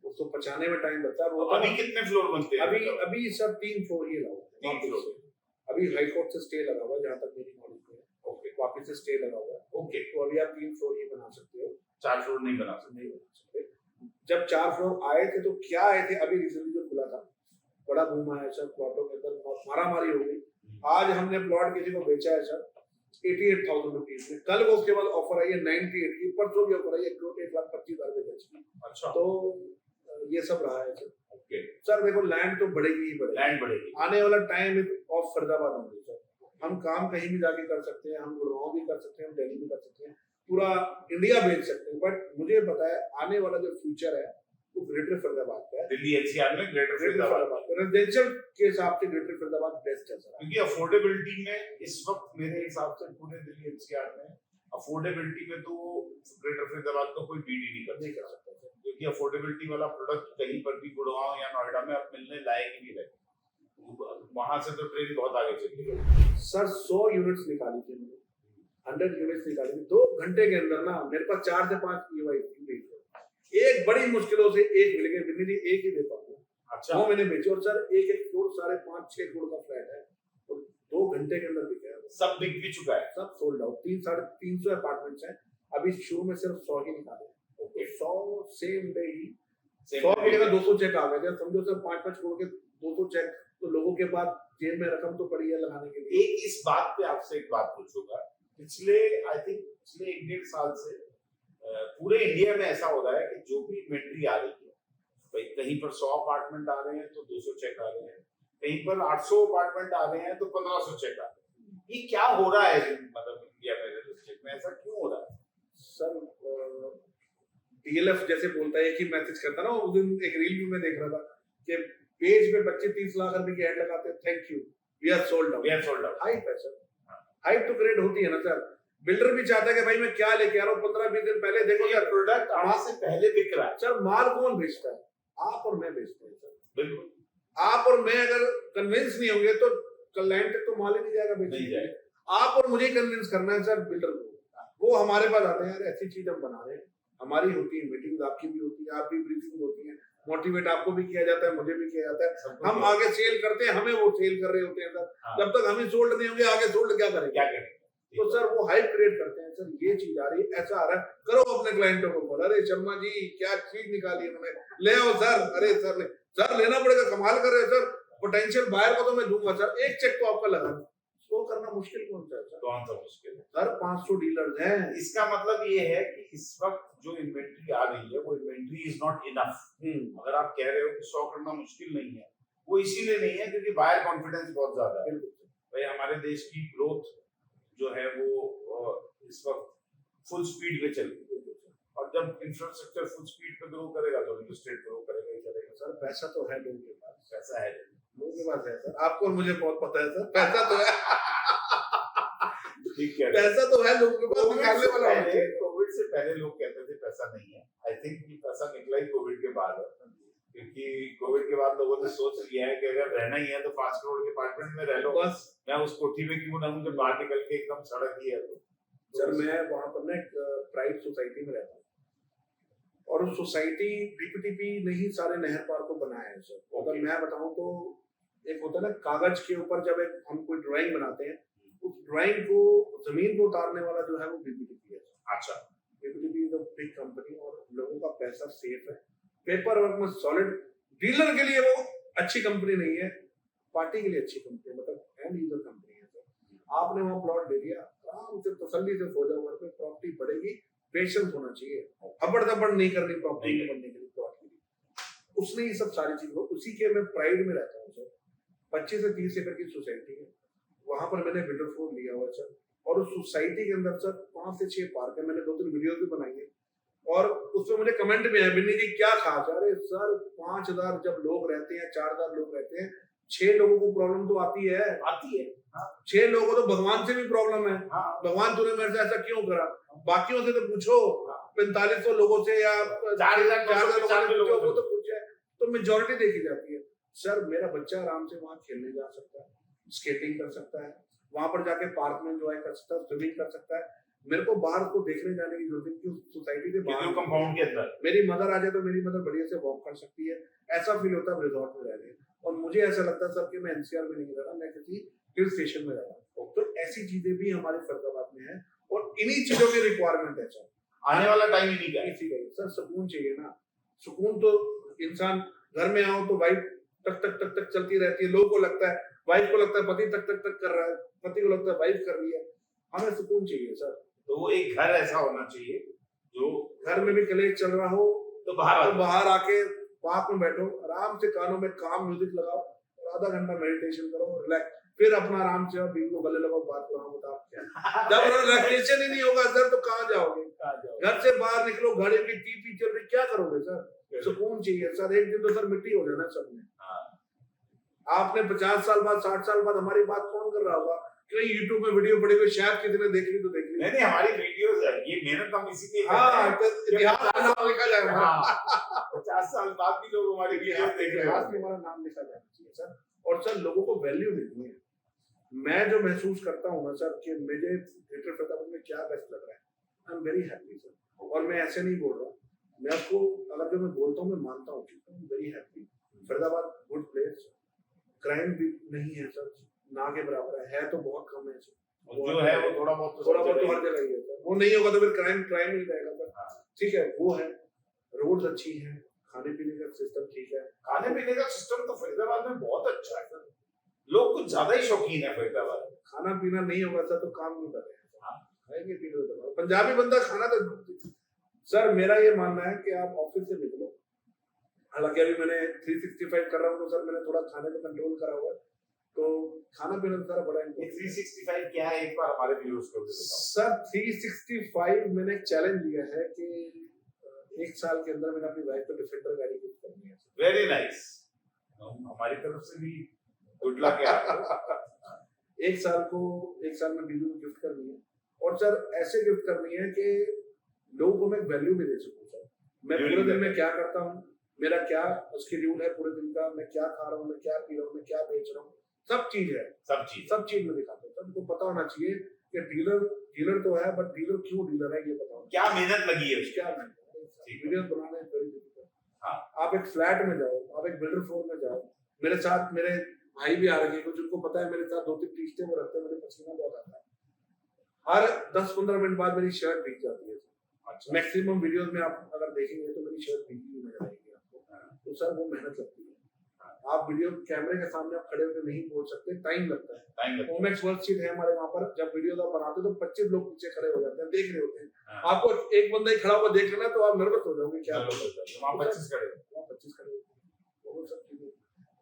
उसको पचाने में टाइम लगता है। वो तो अभी कितने फ्लोर बनते हैं? अभी सब 3 फ्लोर ही लगा हुआ है। 3 फ्लोर। अभी हाई कोर्ट से स्टे लगा हुआ है, जहाँ तक मेरी नॉलेज है। ओके, वापस से स्टे लगा हुआ है। ओके, तो अभी आप 3 फ्लोर ही बना सकते हो, 4 फ्लोर नहीं बना सकते। जब 4 फ्लोर आए थे तो क्या आए थे, अभी रिसेंटली जो खुला था बड़ा बूम आया सर, प्लॉटों के अंदर मारामारी हो गई। आज हमने प्लॉट किसी को बेचा है सर 88,000 रुपीज में, कल वो उसके बाद ऑफर आई है 98 की, ऊपर भी ऑफर आई है 1,25,000 रुपए बेचने। अच्छा, तो ये सब रहा है सर। ओके सर देखो लैंड तो बढ़ेगी ही बढ़ेगी, लैंड बढ़ेगी। आने वाला टाइम ऑफ फरीदाबाद होंगे सर। हम काम कहीं भी जाके कर सकते हैं, हम गुड़गांव भी कर सकते हैं, हम दिल्ली भी कर सकते हैं, पूरा इंडिया बेच सकते हैं। बट मुझे पता है आने वाला जो फ्यूचर है वो ग्रेटर फरीदाबाद का है। दिल्ली एनसीआर में ग्रेटर फरीदाबाद रेजिडेंशियल के हिसाब से ग्रेटर फरीदाबाद बेस्ट है सर, क्योंकि अफोर्डेबिलिटी में इस वक्त मेरे हिसाब से पूरे दिल्ली एनसीआर में अफोर्डेबिलिटी में तो ग्रेटर फरीदाबाद का कोई बीट ही नहीं कर सकता, क्योंकि अफोर्डेबिलिटी वाला प्रोडक्ट कहीं पर भी गुड़गांव या नोएडा में अब मिलने लायक ही नहीं रहे। वहां से तो ट्रेन बहुत आगे चली गई सर। 100 यूनिट्स निकाली थी मैंने, 100 यूनिट्स निकाली थी 2 घंटे के अंदर ना। मेरे पास 4 से 5 ईवाई थी, एक बड़ी मुश्किलों से एक मिल गई, बिल्ली एक ही दे पाऊंगा। अच्छा, वो मैंने बेची। और सर एक फ्लोर 5.5-6 करोड़ का फ्लैट है, और 2 घंटे के अंदर बिका है। सब बिक भी चुका है, सब सोल्ड आउट। 300-350 अपार्टमेंट्स हैं, अभी शुरू में सिर्फ 100 ही निकाले। ओके, 100 सेम डे ही 100 की जगह 200 चेक आ गए। समझो सर 5-5 करोड़ के 200 चेक, तो लोगों के पास जेब में रकम तो पड़ी है लगाने के लिए। इस बात पे आपसे एक बात पूछूंगा, पिछले 1-1.5 साल से पूरे इंडिया में ऐसा हो रहा है कि जो भी इन्वेंट्री आ रही है, भाई कहीं पर 100 अपार्टमेंट आ रहे हैं तो 200 चेक आ रहे हैं, कहीं पर 800 अपार्टमेंट आ रहे हैं तो 1500 चेक आ रहे हैं। ये क्या हो रहा है मतलब इंडिया में रियल एस्टेट में, ऐसा क्यों हो रहा है? सर डीएलएफ जैसे बोलता है कि मैसेज करता ना, उस दिन एक रील भी मैं देख रहा था कि पेज पे बच्चे 30 लाख रुपए की ऐड लगाते हैं, thank you we are sold out. Hype है सर, हाइप तो क्रिएट होती है ना सर। बिल्डर भी चाहता है कि भाई मैं क्या लेके आ रहा हूँ, 15-20 दिन पहले देखो यार प्रोडक्ट आज से पहले बिक रहा है। सर माल कौन बेचता है? आप और मैं बेचते हैं सर। बिल्कुल, आप और मैं अगर कन्विंस नहीं होंगे तो क्लाइंट तक तो माल ही नहीं जाएगा, नहीं जाएगा। आप और मुझे कन्विंस करना है सर बिल्डर को। वो हमारे पास आते हैं, यार ऐसी चीज हम बना रहे हैं, हमारी होती है मीटिंग, आपकी भी होती है, आपकी ब्रीफिंग होती है, मोटिवेट आपको भी किया जाता है, मुझे भी किया जाता है। हम आगे सेल करते हैं, हमें वो सेल कर रहे होते हैं सर। जब तक हम ही सोल्ड नहीं होंगे आगे सोल्ड क्या करेंगे? तो सर वो हाइप क्रिएट करते हैं। सर ये चीज आ रही है, ऐसा आ रहा है, करो अपने क्लाइंटों को बोला, अरे शर्मा जी क्या चीज निकाली है उन्होंने, ले आओ सर। अरे सर लेना पड़ेगा, कमाल कर रहे हैं सर, पोटेंशियल बायर को तो मैं दूंगा सर, एक चेक तो आपका लगा। वो करना मुश्किल कौन सा है सर? कौन सा मुश्किल है सर? 500 डीलर्स हैं। इसका मतलब ये है कि इस वक्त जो इन्वेंट्री आ रही है वो इन्वेंट्री इज नॉट इनफ। अगर आप कह रहे हो कि 100 करना मुश्किल नहीं है, वो इसीलिए नहीं है क्योंकि बायर कॉन्फिडेंस बहुत ज्यादा है। भाई हमारे देश की ग्रोथ जो है वो इस वक्त फुल स्पीड पे चल रही है, और जब इंफ्रास्ट्रक्चर फुल स्पीड पे ग्रो करेगा तो रियल एस्टेट ग्रो करेगा ही करेगा। सर पैसा तो है लोगों के पास, पैसा है लोगों के पास है सर, आपको और मुझे बहुत पता है सर, पैसा तो है। ठीक है, पैसा तो है लोगों के पास, निकालने वाला है। कोविड से पहले लोग कहते थे पैसा नहीं है, आई थिंक ये पैसा निकला ही कोविड के बाद है, क्योंकि कि कोविड के बाद लोगों ने सोच लिया है कि अगर रहना ही है तो 5 करोड़ के अपार्टमेंट में रह लो, बस मैं उस कोठी में क्यों ना हूँ जब बाहर निकल के एकदम सड़क ही है। तो सर मैं वहां पर ना एक प्राइवेट सोसाइटी में रहता हूँ, और उस सोसाइटी बीपीटीपी ने ही सारे नहर पार को बनाया है सर। अगर मैं बताऊं तो एक होता है ना कागज के ऊपर जब एक हम कोई ड्राइंग बनाते हैं, उस ड्राइंग को जमीन पर उतारने वाला जो है वो बीपीटीपी है। अच्छा, BPTP is a big company और लोगों का पैसा सेफ है, पेपर वर्क में सॉलिड। डीलर के लिए वो अच्छी कंपनी नहीं है, पार्टी के लिए अच्छी कंपनी है, मतलब एंड यूजर कंपनी है सर। आपने वहाँ प्लॉट ले लिया, आराम से तसल्ली से सो जाओ, घर पे प्रॉपर्टी बढ़ेगी, पेशेंस होना चाहिए, हबड़ दबड़ नहीं करनी प्रॉपर्टी में बनने के लिए, प्लॉट के लिए। उसने ये सब सारी चीजें, उसी के मैं प्राइड में रहता हूँ सर। 25 से 30 एकड़ की सोसाइटी है, वहां पर मैंने बिल्डर फ्लोर लिया हुआ सर। और उस सोसाइटी के अंदर सर 5 से 6 पार्क है, मैंने 2-3 वीडियो भी बनाई है, और उसमें मुझे कमेंट में है बिन्नी जी क्या खास है। अरे सर 5000 जब लोग रहते हैं, 4000 लोग रहते हैं, 6 लोगों को प्रॉब्लम तो आती है। 6 लोगों को तो भगवान से भी प्रॉब्लम है। भगवान तूने मेरे से ऐसा क्यों करा, बाकियों से तो पूछो, 4500 लोगों से या 4000 लोगों को तो पूछे, तो मेजोरिटी देखी जाती है। सर मेरा बच्चा आराम से वहाँ खेलने जा सकता है, स्केटिंग कर सकता है, वहां पर जाके पार्क में एंजॉय कर सकता है, स्विमिंग कर सकता है। मेरे को बाहर को देखने जाने की जरूरत नहीं, सोसाइटी के बाहर कंपाउंड के अंदर मेरी मदर आ जाए तो मेरी मदर बढ़िया से वॉक कर सकती है। ऐसा फील होता है रिजॉर्ट में रह रहे हैं। और मुझे ऐसा लगता है सर कि मैं एनसीआर में नहीं रह रहा, मैं किसी हिल स्टेशन में रह रहा हूँ। तो ऐसी चीजें भी हमारे फरीदाबाद में है, और इन्हीं चीजों की रिक्वायरमेंट है सर। आने वाला टाइम इन्हीं का इसी का सर, सुकून चाहिए ना। सुकून तो इंसान घर में आओ तो वाइफ टक टक टक तक चलती रहती है, लोगों को लगता है, वाइफ को लगता है पति टक टक टक कर रहा है, पति को लगता है वाइफ कर रही है। हमें सुकून चाहिए सर। तो वो एक घर ऐसा होना चाहिए जो घर में भी कलेश चल रहा हो तो बाहर आके पार्क में बैठो, आराम से कानों में काम म्यूजिक लगाओ, और आधा घंटा मेडिटेशन करो, रिलैक्स, फिर अपना आराम से बीवी को गले लगाओ, बात करो। जब रिलैक्सेशन ही नहीं होगा सर तो कहाँ जाओगे? घर से बाहर निकलो, गाड़ी की टीपी चल रही, क्या करोगे सर? सुकून चाहिए सर। एक दिन तो सर मिट्टी हो जाना सब में। आपने 50 साल बाद 60 साल बाद हमारी बात कौन कर रहा होगा? कहीं यूट्यूब में वीडियो पड़ी हुई, शायद किसी ने देख ली तो देख ली। नहीं हमारी वीडियोस है, ये मेहनत हम इसीलिए इतिहास में नाम लिखा जाएगा। 50 साल बाद भी लोग हमारी वीडियोस देख रहे हैं, इतिहास में हमारा नाम लिखा जाना चाहिए सर। और सर लोगों को वैल्यू देनी है। मैं जो महसूस करता हूँ ना सर कि मुझे ग्रेटर फरीदाबाद में क्या बेस्ट लग रहा है, I am very happy sir. और मैं ऐसे नहीं बोल रहा, मैं आपको अगर जो मैं बोलता हूँ मैं मानता हूँ, very happy. Faridabad good place, crime भी नहीं है सर, ना के बराबर है तो बहुत कम है सर। जो है वो थोड़ा बहुत तो हर जगह ही है सर। वो नहीं होगा तो फिर क्राइम ही रहेगा सर। ठीक है, वो है, रोड अच्छी है, खाने पीने का सिस्टम ठीक है। खाने पीने का सिस्टम तो फरीदाबाद में बहुत अच्छा है सर, लोग कुछ ज्यादा ही शौकीन है फरीदाबाद। खाना पीना नहीं होगा सर तो काम नहीं कर रहे हैं, खाएंगे पीने। पंजाबी बंदा खाना तो सर, मेरा ये मानना है कि आप ऑफिस से निकलो, हालांकि अभी मैंने 365 कर रहा हूँ तो सर मैंने थोड़ा खाने पे कंट्रोल करा हुआ है, तो खाना पीना सारा बड़ा इम्पोर्टेंट। 365 क्या है एक बार हमारे व्यूअर्स को भी बताओ सर। 365 मैंने एक चैलेंज लिया है कि 1 साल के अंदर मैंने अपनी वाइफ को डिफेंडर गाड़ी गिफ्ट करनी है। वेरी नाइस, हमारी तरफ से भी गुड लक है आपको। 1 साल में बीवी को गिफ्ट करनी है, और सर ऐसे गिफ्ट करनी है कि लोगों को मैं वैल्यू भी दे सकूं सर। मैं पूरे दिन में क्या करता हूँ, मेरा क्या शेड्यूल है पूरे दिन का, मैं क्या खा रहा हूँ, मैं क्या पी रहा हूँ, मैं क्या बेच रहा हूँ, सब चीज है, सब चीज में दिखाता हूँ। सबको पता होना चाहिए कि डीलर तो है, बट डीलर क्यों डीलर है ये बताओ, क्या मेहनत लगी है, क्या वीडियो बनाना है। आप एक फ्लैट में जाओ, आप एक बिल्डर फ्लोर में जाओ, मेरे साथ मेरे भाई भी आ रहे हैं, कुछ उनको पता है, मेरे साथ 2-3 टीचते वो रखते हैं, मुझे पसीना बहुत आता है, हर 10-15 मिनट बाद मेरी शर्ट भीग जाती है। अच्छा। मैक्सिमम वीडियोस में आप अगर देखेंगे तो मेरी शर्ट भीगी हुई नजर आएगी आपको। तो सर वो मेहनत लगती है। आप वीडियो कैमरे के सामने आप खड़े होकर नहीं बोल सकते, टाइम लगता है। ओमेक्स वर्कशीट है हमारे वहाँ पर, जब वीडियो आप बनाते हो तो 25 लोग पीछे खड़े हो जाते हैं, देख रहे होते हैं। आपको एक बंदा ही खड़ा होकर देख लेना तो आप नर्वस हो जाओगे, क्या 25 खड़े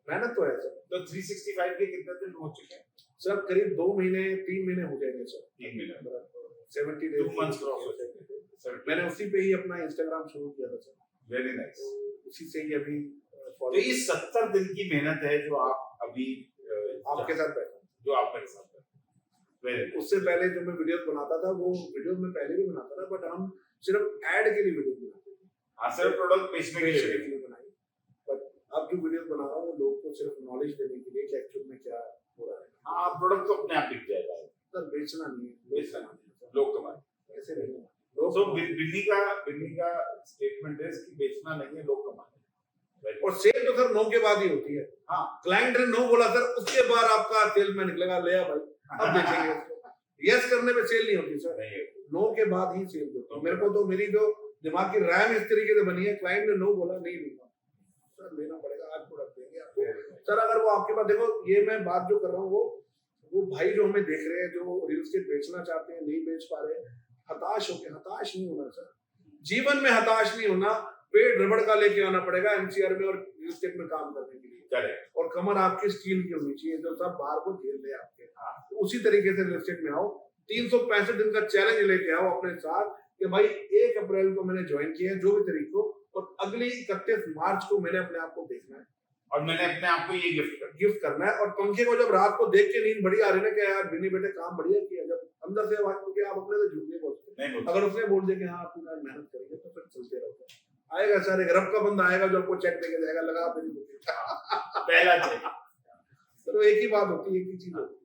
मेहनत तो है सर। तो 365 के कितने दिन हो चुके हैं सर? करीब 2 महीने 3 महीने हो जाएंगे सर। 3 महीने 70 डेज 2 मंथ्स क्रॉस हो जाएंगे। मैंने उसी पे ही अपना इंस्टाग्राम शुरू किया था सर। Very nice. उसी से ही अभी तो ये 70 दिन की मेहनत है जो आप अभी आपके साथ बैठा, जो आप मेरे साथ बैठे। उससे पहले जो मैं वीडियोस बनाता था, वो वीडियोस में पहले भी बनाता था, बट हम सिर्फ ऐड के लिए वीडियो बनाते थे। हाँ, सिर्फ प्रोडक्ट बेचने के लिए बनाई। बट अब जो वीडियो बना रहा हूँ लोगों को सिर्फ नॉलेज देने के लिए कि एक्चुअल में क्या हो रहा है। हाँ, प्रोडक्ट तो अपने आप बिक जाएगा। सर बेचना नहीं है, बेचना नहीं, लोग कमाए। ऐसे नहीं है। तो बिन्नी का स्टेटमेंट है कि बेचना नहीं है, लोग कमाने। और सेल तो सर 9 के बाद ही होती है। हाँ, क्लाइंट ने नो बोला सर, उसके बाद आपका सेल में निकलेगा, ले आ भाई अब बेचेंगे इसको। यस करने पे सेल नहीं होती सर, नहीं है। नो के बाद ही सेल होती है। मेरे को तो मेरी जो दिमाग की रैम इस तरीके से बनी है, क्लाइंट ने नो बोला नहीं लूंगा सर, लेना पड़ेगा, आज प्रोडक्ट देंगे आपको। सर अगर वो आपके पास, देखो ये मैं बात जो कर रहा हूँ वो भाई जो हमें देख रहे हैं, जो रियल एस्टेट बेचना चाहते हैं, नहीं बेच पा रहे, हताश नहीं होना सर, जीवन में हताश नहीं होना। पेड़ रबड़ का लेके आना पड़ेगा एनसीआर में और रियल एस्टेट में काम करने के लिए। करेक्ट। और कमर आपकी स्टील की होनी चाहिए जो सब बाहर को झेल ले आपके। तो उसी तरीके से रियल एस्टेट में आओ, 365 दिन का चैलेंज लेके आओ अपने साथ कि भाई 1 अप्रैल को मैंने ज्वाइन किया है, जो भी तारीख को, और अगली 31 मार्च को मैंने अपने आप को देखना है और मैंने अपने आप को ये गिफ्ट करना है। और पंखे को जब रात को देख के नींद बढ़िया आ रही ना कि यार बिन्नी बेटे काम बढ़िया किया, जब अंदर से आवाज, क्योंकि आप अपने से झूठ नहीं बोलते, अगर उसने बोल दिया कि हाँ आप मेहनत करेंगे तो फिर चलते रहोगे। आएगा सर, एक रब का बंदा आएगा जो आपको चेक देके जाएगा, लगा मेरी पहला चेक। तो एक ही बात होती है, एक ही चीज होती है।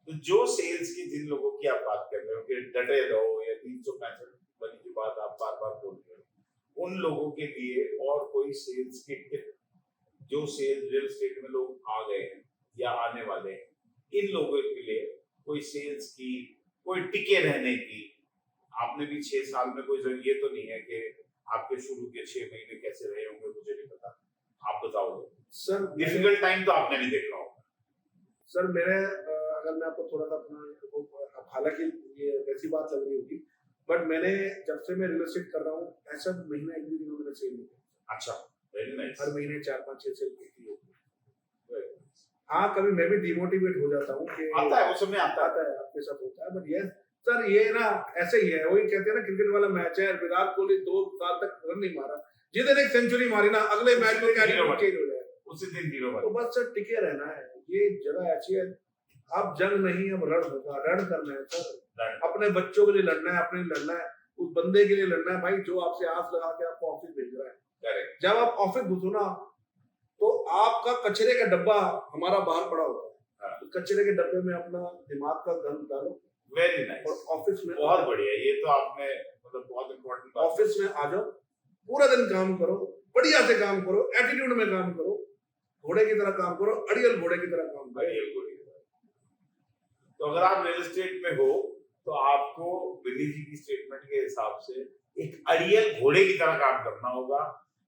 तो जो सेल्स की जिन लोगों की आप बात कर रहे हो कि डटे रहो या 365 वाली की बात आप बार-बार बोल रहे हो, उन लोगों के लिए और कोई सेल्स की टिप, जो सेल्स रियल एस्टेट में लोग आ गए हैं या आने वाले हैं, इन लोगों के लिए कोई सेल्स की, कोई टिके रहने की? आपने भी 6 साल में कोई ये तो नहीं है कि आपके शुरू के 6 महीने कैसे रहे होंगे, मुझे नहीं पता, आप बताओगे सर। डिफिकल्ट टाइम तो आपने भी देखा होगा सर। मेरे अगर मैं आपको थोड़ा सा अपना, हालांकि ये वैसी बात लग रही होगी, बट मैंने जब से मैं रियल एस्टेट कर रहा हूँ, ऐसा महीना एक भी मैंने सेल नहीं किया। अच्छा, वेरी नाइस। हर महीने 4-5-6 सेल की थी। हाँ, कभी मैं भी डिमोटिवेट हो जाता हूँ कि आता है, उस समय आता है, आपके साथ होता है, बट यस सर ये ना ऐसे ही है। वही कहते हैं ना, क्रिकेट वाला मैच है, विराट कोहली 2 साल तक रन नहीं मारा, जिस दिन एक सेंचुरी मारी ना, अगले मैच में क्या चेंज हो जाए, उसी दिन हीरो बन। तो बस सर टिके रहना है। ये जगह ऐसी है, अब जंग नहीं, अब रण होगा, रण करना है सर। अपने बच्चों के लिए लड़ना है, अपने लिए लड़ना है, उस बंदे के लिए लड़ना है भाई जो आपसे आस लगा के आपको ऑफिस भेज रहा है। जब आप ऑफिस घुसो ना, तो आपका कचरे का डब्बा हमारा बाहर पड़ा होता है, तो कचरे के डब्बे में अपना दिमाग का गंद डालो। Very nice. और ऑफिस में बहुत बढ़िया, ये तो आपने मतलब बहुत इंपॉर्टेंट बात। ऑफिस में आ जाओ, पूरा दिन काम करो, बढ़िया से काम करो, एटीट्यूड में काम करो, घोड़े की तरह काम करो, अड़ियल घोड़े की तरह काम करो। अड़ियल घोड़े की तरह। तो अगर आप रियल एस्टेट में हो तो आपको बिन्नी जी की स्टेटमेंट के हिसाब से एक अड़ियल घोड़े की तरह काम करना होगा,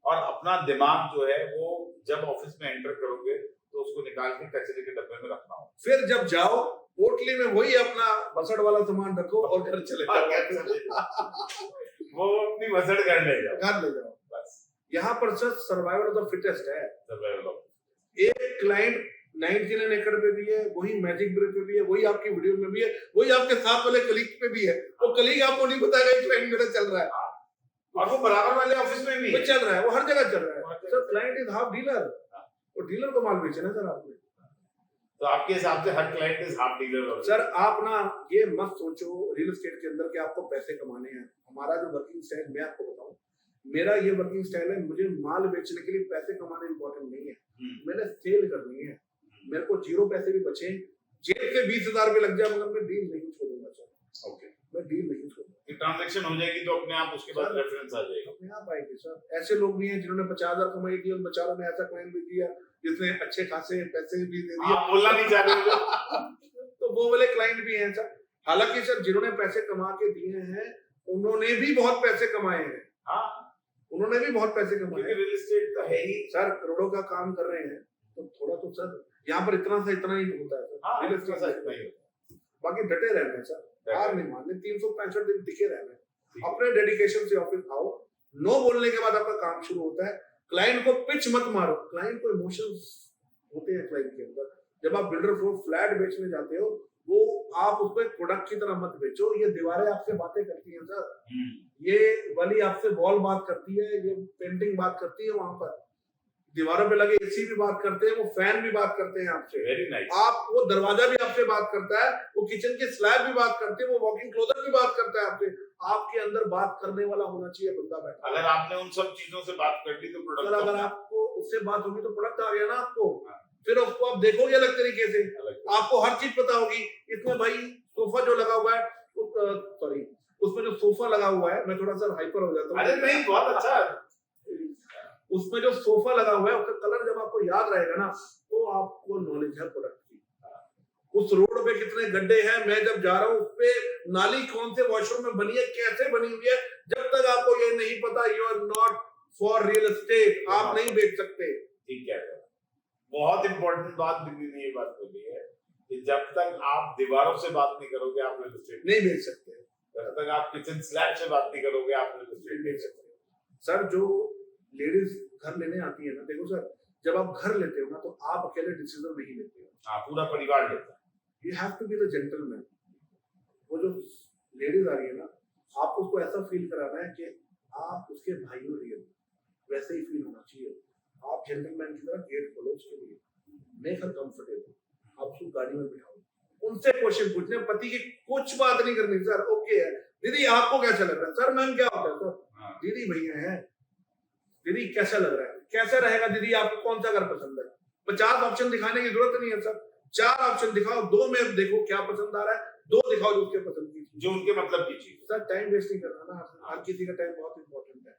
और अपना दिमाग जो है वो जब ऑफिस में एंटर करोगे तो उसको निकाल के कचरे के डब्बे में रखना होगा। फिर जब जाओ पोटली में वही अपना बसड़ वाला सामान रखो और घर चले जाओ। वो अपनी वजन कर ले जाओ बस। यहाँ पर sir survival of the fittest है। सर्वाइवल ऑफ, एक क्लाइंट 99 एकड़ पे भी है, वही मैजिक ब्रिक पे भी है, वही आपकी वीडियो में भी है, वही आपके साथ वाले कलीग पे भी है। वो कलीग आपको नहीं बताएगा ये क्लाइंट मेरा चल रहा है, और वो बराबर वाले ऑफिस में भी चल रहा है, वो हर जगह चल रहा है। Sir client is half dealer, और डीलर को माल बेचना सर आपने। तो आपके हिसाब से हर client is half dealer. Sir आप ना ये मत सोचो रियल एस्टेट के अंदर कि आपको पैसे कमाने हैं। हमारा जो वर्किंग स्टाइल, मैं आपको बताऊं, मेरा ये वर्किंग स्टाइल है, मुझे माल बेचने के लिए पैसे कमाने इंपॉर्टेंट नहीं है, मैंने सेल करनी है। मेरे को 0 पैसे भी बचे, जेब से 20,000 भी लग जाए, मगर मैं डील नहीं छोड़ूंगा सर। ओके, मैं डील नहीं छोड़ूंगा। ट्रांजैक्शन हो जाएगी तो अपने आप उसके बाद रेफरेंस आ जाएगा, अपने आप आएगी सर। ऐसे लोग नहीं है जिन्होंने 50,000 कमाई थी और बेचारों ने ऐसा क्लाइंट भी दिया जिसने अच्छे खासे पैसे भी दे दिए। आप बोलना नहीं चाह रहे तो वो वाले क्लाइंट भी हैं सर। हालांकि सर जिन्होंने पैसे कमा के दिए हैं उन्होंने भी बहुत पैसे कमाए हैं। हाँ, उन्होंने भी बहुत पैसे कमाए। रियल एस्टेट तो है ही सर, करोड़ों का काम कर रहे हैं तो थोड़ा तो सर यहाँ पर इतना सा इतना ही होता है सर। रियल एस्टेट बाकी डटे रहना है सर, हार नहीं मानने, 365 दिन टिके रहना है, अपने डेडिकेशन से ऑफिस आओ। नो बोलने के बाद आपका काम शुरू होता है। क्लाइंट को पिच मत मारो, क्लाइंट को इमोशंस होते हैं क्लाइंट के अंदर। जब आप बिल्डर फ्लोर फ्लैट बेचने जाते हो, वो आप उसको एक प्रोडक्ट की तरह मत बेचो। ये दीवारें आपसे बातें करती हैं सर, ये वाली आपसे वॉल बात करती है, ये पेंटिंग बात करती है, वहां पर दीवारों पे लगे एसी भी बात करते हैं, वो फैन भी बात करते हैं आपसे। Very nice. आप वो दरवाजा भी आपसे बात करता है, वो किचन के स्लैब भी बात करते हैं, वो वॉकिंग क्लोजर भी बात करता है आपसे। आपके अंदर बात करने वाला होना चाहिए बंदा बैठा। अगर आपने उन सब चीजों से बात कर ली तो प्रोडक्ट, अगर आपको उससे बात होगी तो प्रोडक्ट आ गया ना आपको, हाँ। फिर उसको आप देखोगे अलग तरीके से, अलग आपको हर चीज पता होगी। इसमें भाई सोफा जो लगा हुआ है, सॉरी, उसमें जो सोफा लगा हुआ है, मैं थोड़ा सा हाइपर हो जाता हूँ। अरे नहीं, बहुत अच्छा है। उसमें जो सोफा लगा हुआ है उसका कलर जब आपको याद रहेगा ना, तो आपको नॉलेज है प्रोडक्ट की। उस रोड पे कितने गड्ढे हैं, मैं जब जा रहा हूँ उस पे नाली कौन से वॉशरूम में बनी है, कैसे बनी हुई है, जब तक आपको ये नहीं पता, you are not for real estate, आप नहीं बेच सकते। ठीक है, बहुत इंपॉर्टेंट बात बिन्नी ने ये बात बोली है कि जब तक आप दीवारों से बात नहीं करोगे आप रियल एस्टेट नहीं बेच सकते, जब तक आप किचन स्लैब से बात नहीं करोगे आप रियल एस्टेट बेच सकते। सर जो लेडीज घर लेने आती है ना, देखो सर, जब आप घर लेते हो ना तो आप अकेले डिसीजन नहीं लेते हो, हाँ, पूरा परिवार लेता है। You have to be the gentleman. वो जो लेडीज आ रही है ना, आपको उसको ऐसा फील कराना है कि आप उसके भाई हो, रियल वैसे ही फील होना चाहिए। आप जेंटलमैन की तरह गेट खोलो उसके लिए, मेक हर कंफर्टेबल, आप उसको गाड़ी में बिठाओ, उनसे क्वेश्चन पूछने, पति की कुछ बात नहीं करनी। सर ओके है दीदी, आपको कैसा लग रहा है? सर मैम क्या होता है? सर दीदी भैया है, दीदी कैसा लग रहा है? कैसा रहेगा दीदी? आपको कौन सा घर पसंद है? 50 ऑप्शन दिखाने की जरूरत नहीं है सर, 4 ऑप्शन दिखाओ, 2 में देखो क्या पसंद आ रहा है, 2 दिखाओ जो उसके पसंद की, जो उनके मतलब की चीज। सर टाइम वेस्ट नहीं करना ना, हर किसी का टाइम बहुत इंपॉर्टेंट है,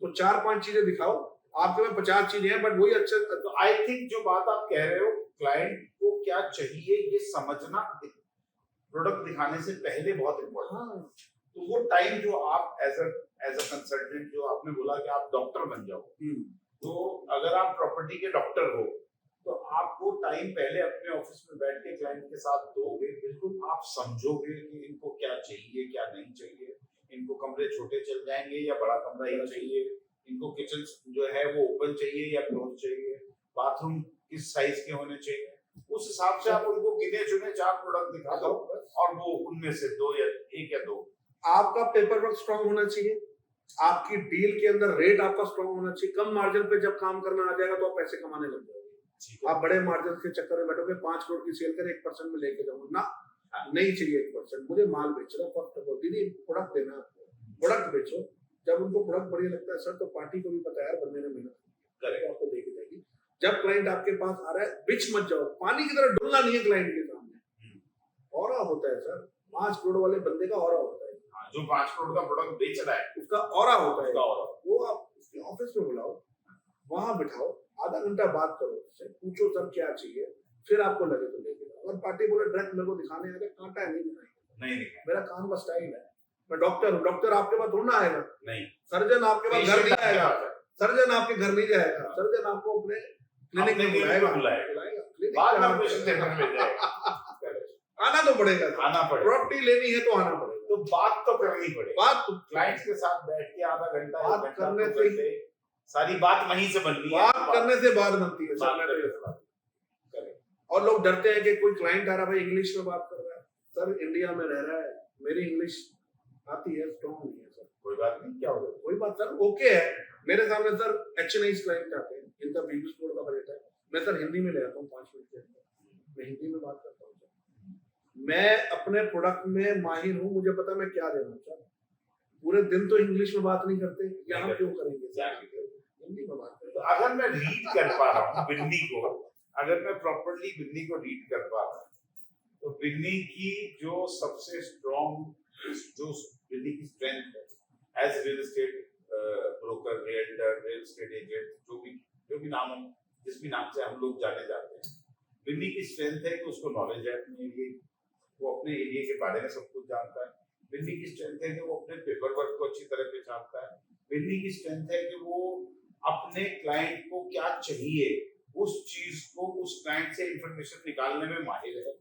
तो 4-5 चीजें दिखाओ, आपके में 50 चीजें हैं, बट वही अच्छा। तो आई थिंक जो बात आप कह रहे हो, क्लाइंट को क्या चाहिए ये समझना प्रोडक्ट दिखाने से पहले बहुत इंपॉर्टेंट। तो वो टाइम जो आप एज अ कंसल्टेंट, जो आपने बोला कि आप डॉक्टर बन जाओ, तो अगर आप प्रॉपर्टी के डॉक्टर हो तो आप वो टाइम पहले अपने ऑफिस में बैठ के क्लाइंट के साथ दोगे, बिल्कुल आप समझोगे कि इनको क्या चाहिए क्या नहीं चाहिए, इनको कमरे छोटे चल जाएंगे या बड़ा कमरा ही चाहिए, इनको किचन जो है वो ओपन चाहिए या क्लोज चाहिए, बाथरूम किस साइज के होने चाहिए, उस हिसाब से आप उनको गिने चुने 4 प्रोडक्ट दिखा दो और वो उनमें से 2 या 1 या 2। आपका पेपर वर्क स्ट्रॉन्ग होना चाहिए, आपकी डील के अंदर रेट आपका स्ट्रॉन्ग होना चाहिए। कम मार्जिन पे जब काम करना आ जाएगा तो आप पैसे कमाने लग जाओगे। आप बड़े मार्जिन के चक्कर में बैठोगे, 5 करोड़ की सेल कर 1% में लेके जाऊंगा ना, नहीं चाहिए 1%, मुझे माल बेचना। फर्स्ट ऑफ ऑल दीदी प्रोडक्ट देना, प्रोडक्ट बेचो। जब उनको प्रोडक्ट बढ़िया लगता है सर, तो पार्टी को भी पता है यार बंदे ने मेहनत करेगा, आपको देख जाएगी। जब क्लाइंट आपके पास आ रहा है, बिच मत जाओ, पानी की तरह डुलना नहीं है क्लाइंट के सामने। ऑरा होता है सर, 5 करोड़ वाले बंदे का ऑरा होता है, जो 5 करोड़ का प्रोडक्ट बेच रहा है उसका ऑरा होता है। ऑरा वो आप उसके ऑफिस में बुलाओ, वहां बिठाओ, आधा घंटा बात करो उससे, पूछो सर क्या चाहिए, फिर आपको लगे तो लेके जाओ। अगर पार्टी बोले डायरेक्ट मेरे को दिखाने आएगा, कांटा है नहीं दिखाएंगे, नहीं मेरा काम का स्टाइल है। मैं डॉक्टर हूँ, डॉक्टर आपके पास थोड़ा आएगा, नहीं, सर्जन आपके पास घर नहीं आएगा, सर्जन आपके घर नहीं जाएगा, सर्जन आपको अपने क्लिनिक में बुलाएगा, बाद में ऑपरेशन थिएटर में जाएगा। आना तो पड़ेगा, आना पड़ेगा, प्रॉपर्टी लेनी है तो आना पड़ेगा, तो बात तो करनी पड़ेगी। बात तो क्लाइंट्स के साथ बैठ के आधा घंटा बात करने से सारी बात वहीं से बननी है, बात करने से बात बनती है। और लोग डरते हैं कि कोई क्लाइंट आ रहा है भाई इंग्लिश में बात कर रहा है। सर इंडिया में रह रहा है, मेरी इंग्लिश आती है, स्ट्रॉन्ग नहीं है सर, कोई बात नहीं, क्या होगा, कोई बात सर ओके है। मेरे सामने सर HNI क्लाइंट आते हैं, इनका 20 करोड़ का बजट है, मैं सर हिंदी में ले आता हूँ 5 मिनट के अंदर, मैं हिंदी में बात करता हूँ सर। मैं अपने प्रोडक्ट में माहिर हूँ, मुझे पता मैं क्या देना सर। पूरे दिन तो इंग्लिश में बात नहीं करते, यहाँ क्यों करेंगे, हिंदी में बात करें। तो अगर मैं रीड कर पा रहा हूँ बिन्नी को, अगर मैं प्रॉपर्ली बिन्नी को रीड कर पा रहा हूँ, तो बिन्नी की जो सबसे स्ट्रॉन्ग, जो बिन्नी की स्ट्रेंथ है as real estate broker, realtor, real estate agent, जो भी नाम हो, जिस भी नाम से हम लोग जाने जाते हैं, बिन्नी की स्ट्रेंथ है कि उसको नॉलेज है अपने एरिया, वो अपने एरिया के बारे में सब कुछ जानता है। बिन्नी की स्ट्रेंथ है कि वो अपने पेपर वर्क को अच्छी तरह पहचानता है। बिन्नी की स्ट्रेंथ है कि वो अपने क्लाइंट को क्या चाहिए, उस चीज को, उस क्लाइंट से इंफॉर्मेशन निकालने में माहिर है,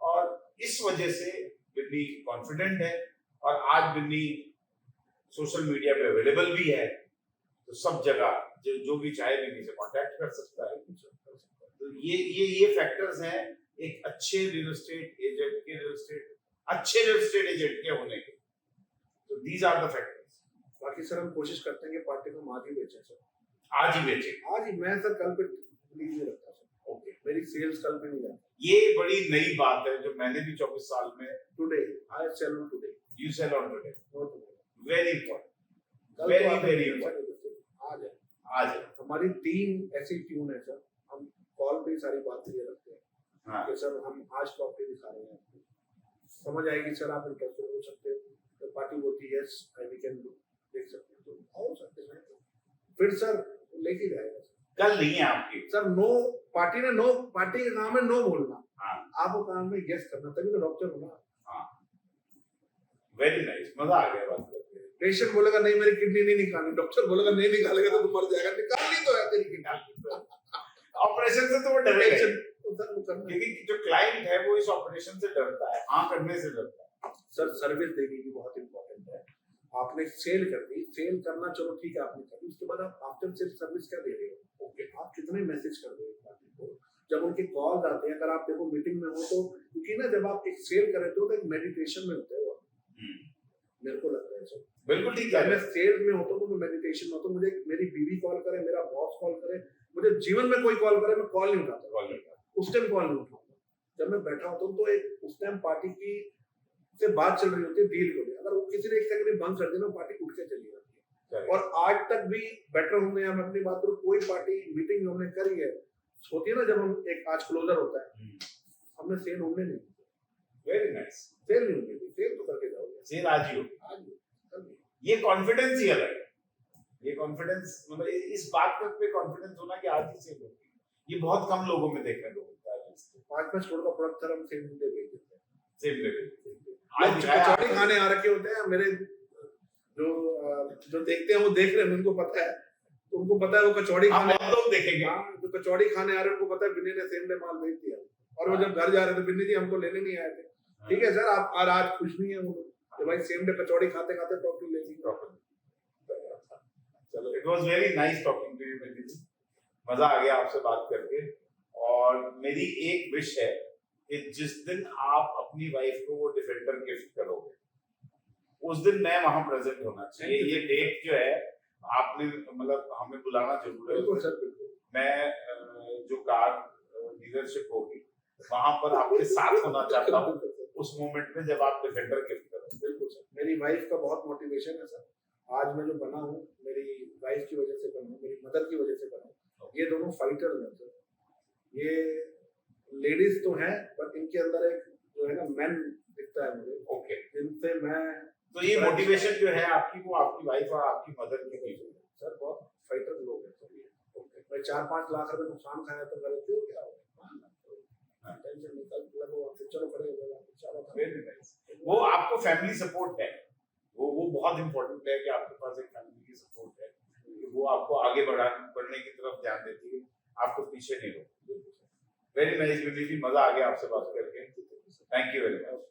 और इस वजह से बिन्नी कॉन्फिडेंट है। और आज बिन्नी सोशल मीडिया पे अवेलेबल भी है, तो सब जगह जो भी चाहे बिन्नी से कांटेक्ट कर सकता है। तो ये फैक्टर्स हैं एक अच्छे रियल एस्टेट एजेंट के, अच्छे रियल एस्टेट एजेंट के होने के। तो दीज आर द फैक्टर्स। बाकी सर हम कोशिश करते हैं कि पार्टी को आज ही बेचें सर, आज ही बेचें, आज ही। मैं सर कल पे नहीं रखता सर, ओके, मेरी सेल्स कल पे नहीं जाती। ये बड़ी नई बात है जो मैंने भी 24 साल में, today I sell on today, you sell on today, not today, very important, very very important. आज है, आज है। हमारी खाली 3 ऐसी ट्यून है सर, हम कॉल पे ही सारी बात क्लियर रखते हैं हाँ कि सर हम आज प्रॉपर्टी दिखा रहे हैं आपको, समझ आएगी सर, आप इंटरेस्टेड हो सकते हो, तो पार्टी बोलती है यस वी कैन डू, देख सकते हो तो हो सकते हैं, फिर सर लेके जाएगा कल नहीं है आपकी सर। नो पार्टी ने नो, पार्टी का काम है नो बोलना, हाँ आपको काम में यस करना, तभी तो डॉक्टर होना। हाँ वेरी नाइस, मजा आ गया बात करके। पेशेंट बोलेगा नहीं मेरी किडनी नहीं निकालनी, डॉक्टर बोलेगा नहीं निकालेगा तो तू मर जाएगा, निकालनी तो है तेरी किडनी, ऑपरेशन से तो वो डरेगा ही, सर वो करना है। क्योंकि जो क्लाइंट है वो इस ऑपरेशन से डरता है, हाँ करने से डरता है। सर सर्विस देने की बहुत इंपॉर्टेंट है। आपने सेल कर दी, सेल करना चलो ठीक है आपने कर दी, उसके बाद आप आफ्टर सेल सर्विस क्या दे रहे हो, ओके आप कितने मैसेज कर रहे हो पार्टी को, जब उनके कॉल आते हैं, अगर आप देखो मीटिंग में हो तो, क्योंकि ना जब आप एक सेल कर रहे हो तो एक मेडिटेशन में होते हो, मेरे को लगता है सर बिल्कुल ठीक जब है। मैं सेल्स में होता हूँ तो मैं मेडिटेशन में होता हूँ, मुझे मेरी बीवी कॉल करे, मेरा बॉस कॉल करे, मुझे जीवन में कोई कॉल करे मैं कॉल नहीं उठाता, उस टाइम कॉल नहीं उठाता, जब मैं बैठा होता हूँ तो एक उस टाइम पार्टी की से बात चल रही होती है डील को, अगर वो किसी ने एक सेकंड बंद कर दिया ना पार्टी उठ के चली जाती है। और आज तक भी बेटर होंगे हम अपनी बात करो, कोई पार्टी मीटिंग हमने करी है होती है ना, जब हम एक आज क्लोजर होता है हमने सेल होने नहीं, वेरी नाइस, सेल नहीं होगी, सेल तो करके जाओगे, सेल आज ही हो, आज ये कॉन्फिडेंस ही अलग है, ये कॉन्फिडेंस मतलब इस बात पे कॉन्फिडेंस होना कि आज ही सेल होगी, ये बहुत कम लोगों में देखने को मिलता है। 5-5 करोड़ का प्रोडक्ट सर हम सेल दे देते हैं, सेल लेवल लोग कचौड़ी खाने आ रखे होते हैं मेरे, जो देखते हैं वो देख रहे हैं, उनको पता है, तो उनको पता है वो कचौड़ी खाने, हम लोग देखेंगे, हाँ जो कचौड़ी खाने आ रहे हैं उनको पता है बिन्नी ने सेम डे माल भेज दिया, और वो जब घर जा रहे थे बिन्नी जी हमको लेने नहीं आए थे, ठीक है सर आप और आज खुश नहीं है वो कि भाई सेम डे कचौड़ी खाते खाते प्रॉफिट ले ली प्रॉफिट। चलो it was very nice talking to you Binny ji, मजा आ गया आपसे बात करके, और मेरी एक विश है कि जिस दिन आप अपनी वाइफ को वो डिफेंडर गिफ्ट करोगे उस दिन मैं वहां प्रेजेंट होना चाहिए, ये डेट जो है आपने मतलब हमें बुलाना जरूर है। बिल्कुल सर बिल्कुल, मैं जो कार डीलरशिप होगी वहां पर आपके साथ होना चाहता हूँ उस मोमेंट में जब आप डिफेंडर गिफ्ट करो। बिल्कुल सर, मेरी वाइफ का बहुत मोटिवेशन है सर, आज मैं जो बना हूँ मेरी वाइफ की वजह से बना हूँ, मेरी मदर की वजह से बना हूँ, ये दोनों फाइटर हैं सर, ये लेडीज तो हैं बट इनके अंदर एक जो है ना मैन दिखता है मुझे, ओके जिनसे मैं, तो ये मोटिवेशन जो है आपकी वो आपकी वाइफ और आपकी मदर की चीज है सर, बहुत फाइटर लोग हैं सर ये, ओके मैं 4-5 लाख रुपए नुकसान खाया तो गलती हो क्या होगा, टेंशन निकल लगो आप चलो खड़े हो जाओ, चलो वेरी नाइस, वो आपको फैमिली सपोर्ट है, वो बहुत इंपॉर्टेंट है कि आपके पास एक फैमिली की सपोर्ट है, वो आपको आगे बढ़ने की तरफ ध्यान देती है, आपको पीछे नहीं रोकती। वेरी नाइस बिन्नी जी, मजा आ गया आपसे बात करके, थैंक यू वेरी मच।